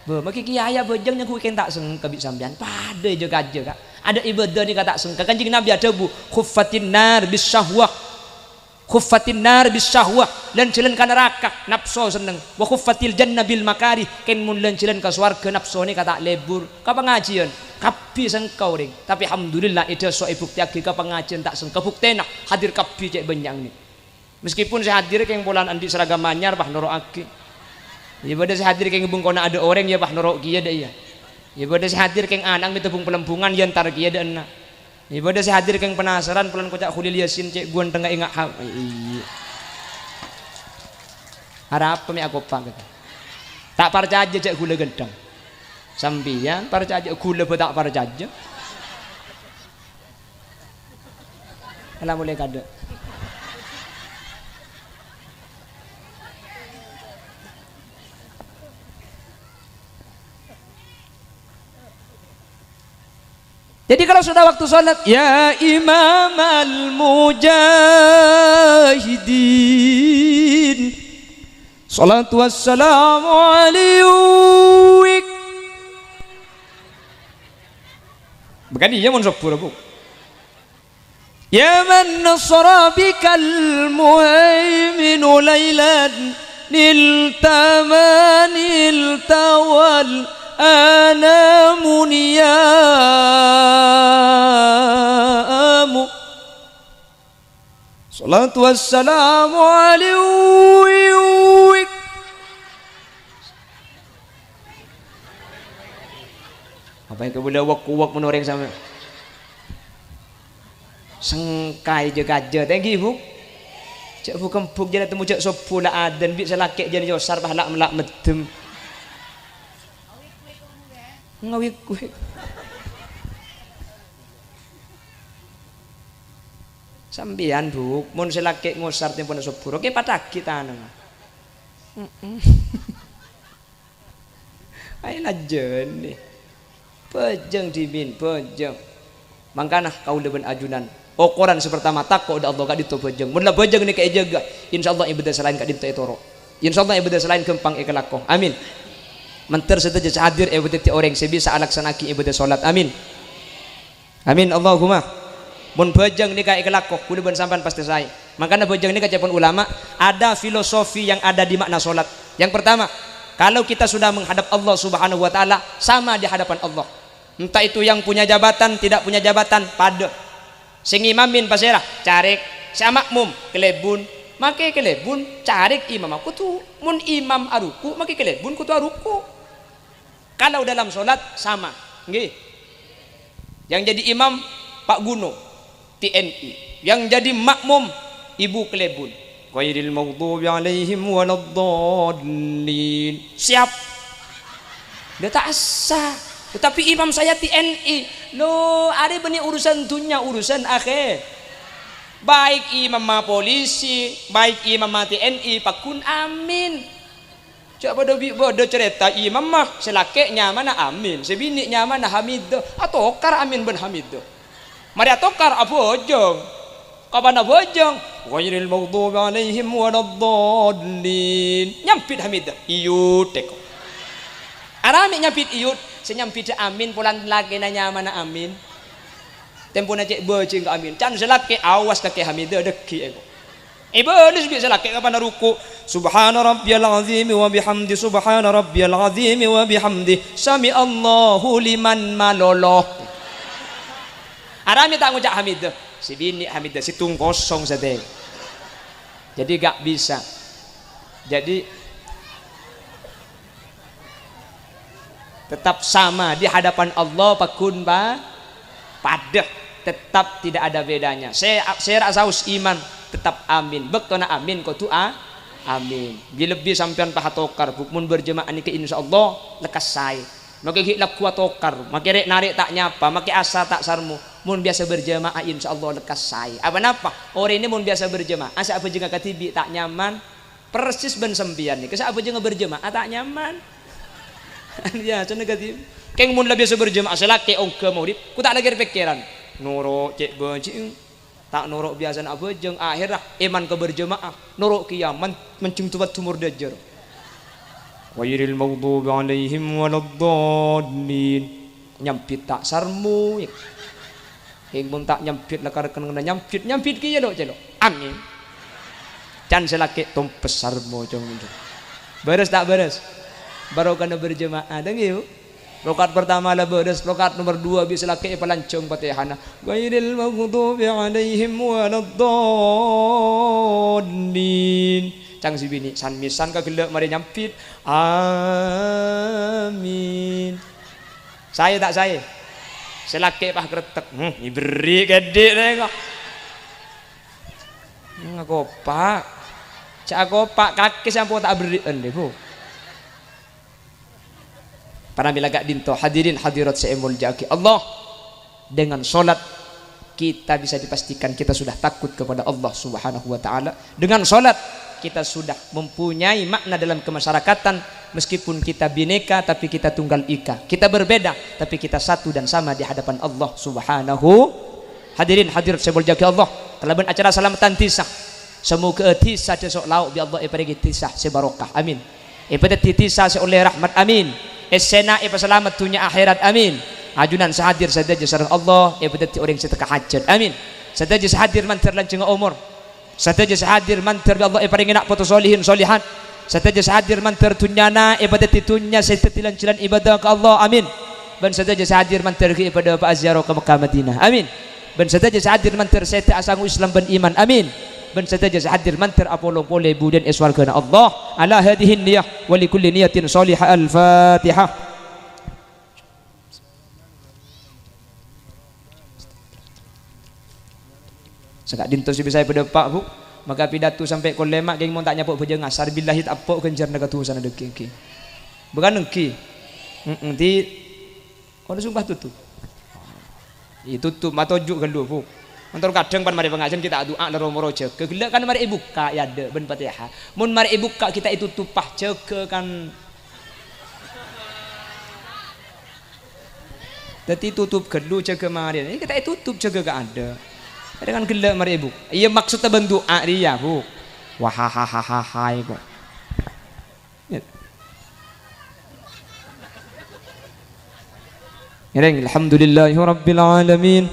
Maki kiai bejengnya ku ken tak seng kabit sampean. Pada eja kaja kak. ada ibadah ni kata sengka. Kanjeng Nabi ada bu khuffatin nar bis syahwah, khuffatin nar bis syahwah, lan jalan ka neraka nafsu seneng, wa khuffatil jannah bil makari, ken mun lan jalan ka swarga nafsu ni kata lebur. Ka pengajian kapi sengkau ring, tapi alhamdulillah itu so bukti agi ka pengajian tak sengka buktena hadir kapi cek benyang ni. Meskipun saya hadir keng bulan andi seragam manyar bah noro aki. Ya pada saya hadir keng bung kona ada orang ya bah noro kia dah ya. Ya pada saya hadir keng anang mi tepung pelempungan ya ntar kia dah enak. Ya pada saya hadir keng penasaran pelan kocak khulil yasin cek guan tengah ingat ha. Iya. Harap mi aku pak kata. Tak percaya cek gula gedang. Sambian percaya gula tak percaya. Alah mulai kada. Jadi kalau sudah waktu sholat, ya imam al-mujahidin, salatu wassalamu alaik. Bukan dia mun sepura bu. Ya man nasara bikal muhaiminu laylan niltamanil tawal ana muniyamu salatu wassalamu alaik. Apa yang kemudian wak-wak menoreng sama sengkai je kaja thank you bu cek bu kempuk jadi temu cek sopu lah adan bi selakek jadi josar pahalak melak medem ngawik kuih sambian bu mun selakek ngosar tempon sopur oke pataki tanah ayolah jenih pejeng dimin pejeng mangkana kau leben ajunan ukuran sepertama takut udah Allah gak dito pejeng mun lah pejeng ni kayak jaga insyaallah ibadah selain gak dito etoro insyaallah ibadah selain kempang ikalako amin. Menter setuju hadir ibadah orang sebisa alaksanaki ibadah solat amin amin Allahumma. Mun bejeng ni kayak kelakok kudu ben sampan pasti saya makanya bejeng ni kacepon ulama ada filosofi yang ada di makna solat. Yang pertama kalau kita sudah menghadap Allah subhanahu wa ta'ala sama di hadapan Allah, entah itu yang punya jabatan tidak punya jabatan pada sing imamin pasirah carik sama makmum kelebun make kelebun carik imam aku tuh mun imam aruku make kelebun kutu aruku. Kalau dalam sholat sama, nggih. Yang jadi imam Pak Guno, TNI. Yang jadi makmum Ibu Kelebun. Ghairil maghdubi alaihim waladdallin. Siap. Dia tak asa. Tetapi imam saya TNI. Loh, ada benih urusan dunia, urusan akhir. Baik imam ma polisi, baik imam ma TNI, Pak Kun amin. Cak bodoh cerita imam mah selakeknya mana amin sebiniknya mana hamid atau kar amin ben hamid mari atokar abojong kapan abojong ghairil maghdubi alaihim waladdallin nyampit hamid iyut teko arami nyampit iyut senyampit amin pulan lagi nanya mana amin tempo na cek bocing ka amin can selake awas kake hamid deki ego iblis bisa laki kapan ruku subhana rabbiyal azim wa bihamdi subhana rabbiyal azim wa bihamdi sami Allahu liman maloloh arami tak ngucap hamid si bini hamid si tung kosong sedeng jadi gak bisa jadi tetap sama di hadapan Allah pakun ba pada tetap tidak ada bedanya saya rasaus iman tetap amin bektona amin kau tu amin bila lebih sampean pahatokar mun berjemaah ni ke insyaallah lekas saya maka hik kuat tokar maka rek narik tak nyapa maka asa tak sarmu mun biasa berjemaah insyaallah lekas saya apa napa orang ini mun biasa berjemaah asa apa jeung katibi tak nyaman persis ben sembian ni kesa apa jeung berjemaah tak nyaman ya cenah katib keng mun biasa berjemaah selake ongke mau ku tak lagi pikiran nuro cek benci tak norok biasa nak bejeng akhirah iman ke berjemaah norok kiaman mencung tubat tumur dajar ghairil maghdubi alaihim waladdallin nyampit tak sarmu Ing mun tak nyampit lah karek kena nyampit ki jelo jelo. Amin. Can selaki tumpes sarmo jong. Beres tak beres? Baru kena berjemaah dengiu. Rokat pertama lah beres, rokat nomor 2 bisa laki pelancong Fatihana. Ghairil maghdubi alaihim waladdallin. Cang si bini san misan ka gelek mari nyampit. Amin. Saya tak saya. Selaki pah kretek. Diberi gede tengok. Ngakopak. Cak kopak kaki sampo tak beri ende bu. Para milaga dinto hadirin hadirat seemul jaki Allah, dengan solat kita bisa dipastikan kita sudah takut kepada Allah Subhanahu wa taala. Dengan solat kita sudah mempunyai makna dalam kemasyarakatan. Meskipun kita bineka tapi kita tunggal ika, kita berbeda tapi kita satu dan sama di hadapan Allah Subhanahu. Hadirin hadirat seemul jaki Allah, kalaban acara salamatan tisah semoga tisah besok lauk bi Allah iparigi tisah sebarokah amin. Ipada tisah oleh rahmat amin. Esena selamat dunia akhirat amin. Ajunan sahadir sadaja sareng Allah ibadat orang seteka hajat amin. Sadaja sahadir mantar lanceng umur. Sadaja sahadir mantar bi Allah paring nak foto solihin solihat. Sadaja sahadir mantar dunyana ibadat dunya setetilan jalan ibadah ke Allah amin. Ben sadaja sahadir mantar ke ibadah pa ziarah ke Mekah Madinah amin. Ben sadaja sahadir mantar sete asangu Islam ben iman amin. Ben sadaja sahadir mantar apolong pole budan eswal kana Allah ala hadhihi niyah wa likulli niyatin salihah. Al-Fatihah. Sekak dinto si bisa pada pak bu, maka pidato sampai kau lemak geng mau tanya pok beja ngasar billahi tak pok kenjar naga tu sana deki. Bukan engki. Nanti kau sumpah tutup. Tutup mata juk kan bu. Antar kadang pan mari pengajian kita doa loro moro ceke. Gelak kan mari buka ya de ben Fatihah. Mun mari buka kita itu tupah ceke kan. Dadi tutup gelu ceke mari. Ini kita tutup ceke gak ada. Dengan gelak mari ibu. Iya maksudnya bentuk dia bu. Wahahahaha kok. Alhamdulillahi rabbil alamin.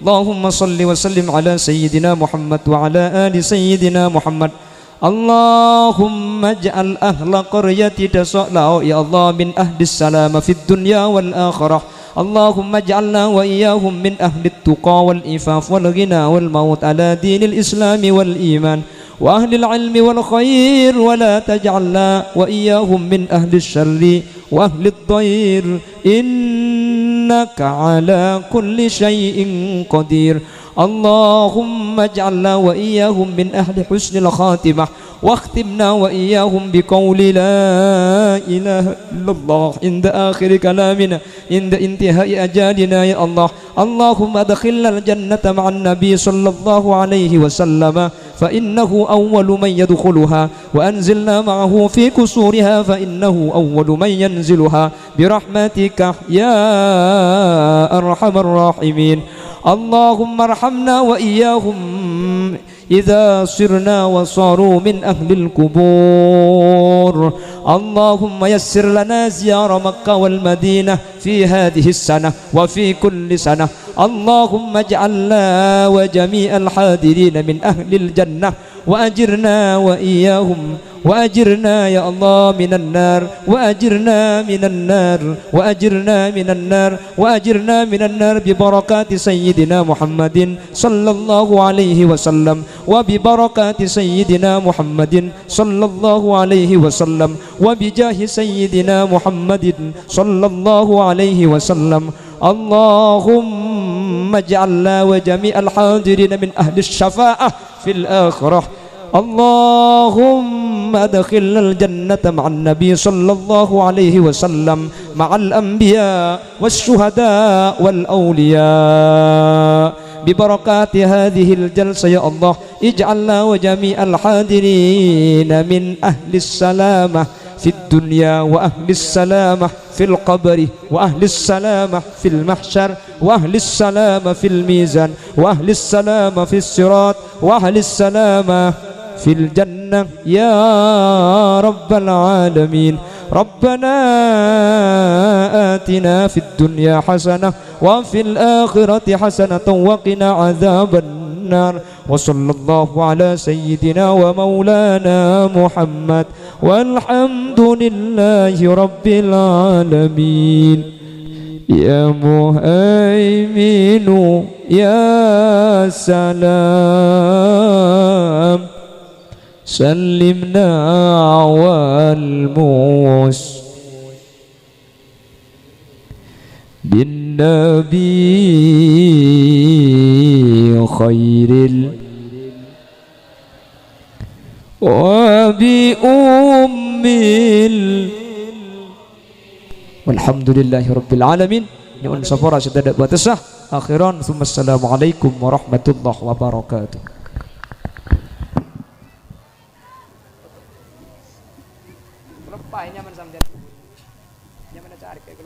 Allahumma salli wa sallim ala sayyidina Muhammad wa ala ali sayyidina Muhammad. Allahumma ja'al ahla qaryati tasa'lau ya Allah min ahdis salama fid dunya wal akhirah. Allahumma ja'alna wa iyyahum min ahli tuqa wal ifaf wal ghina wal maut ala dinil islami wal iman wa ahli ilmi wal khair wa la taj'alna wa iyyahum min ahli syarri wa ahli dhair innaka ala kulli syai'in qadir. Allahumma ja'alna wa iyyahum min ahli husnil khatimah واختمنا وإياهم بقول لا إله إلا الله عند آخر كلامنا عند انتهاء أجالنا يا الله. اللهم أدخلنا الجنة مع النبي صلى الله عليه وسلم فإنه أول من يدخلها وأنزلنا معه في قصورها فإنه أول من ينزلها برحمتك يا أرحم الراحمين. اللهم ارحمنا وإياهم إذا صرنا وصاروا من أهل القبور. اللهم يسر لنا زيارة مكة والمدينة في هذه السنة وفي كل سنة. اللهم اجعلنا وجميع الحاضرين من أهل الجنة وأجرنا وإياهم وأجرنا يا الله من النار وأجرنا من النار وأجرنا من النار وأجرنا من النار ببركات سيدنا محمد صلى الله عليه وسلم وببركات سيدنا محمد صلى الله عليه وسلم وبجاه سيدنا محمد صلى الله عليه وسلم. اللهم اجعلنا وجميع الحاضرين من أهل الشفاعة في الآخرة. اللهم ادخلنا الجنة مع النبي صلى الله عليه وسلم مع الأنبياء والشهداء والأولياء ببركات هذه الجلسة يا الله. اجعلنا وجميع الحاضرين من أهل السلامة في الدنيا وأهل السلامة في القبر وأهل السلامة في المحشر وأهل السلامة في الميزان وأهل السلامة في الصراط وأهل السلامة في الجنة يا رب العالمين. Rabbana atina fid dunya hasanah wa fil akhirati hasanatan wa qina adzabannar. Wa sallallahu ala sayyidina wa maulana Muhammad walhamdulillahi rabbil alamin. Ya Muhaiminu ya salam sallimna wal mus bin nabi khairil wa bi ummil walhamdulillahi rabbil alamin. Nyuwun sapura sedadak batasah akhiran tsumma assalamualaikum warahmatullahi wabarakatuh. Lepas nyaman sampeyan. Nyaman cari kayak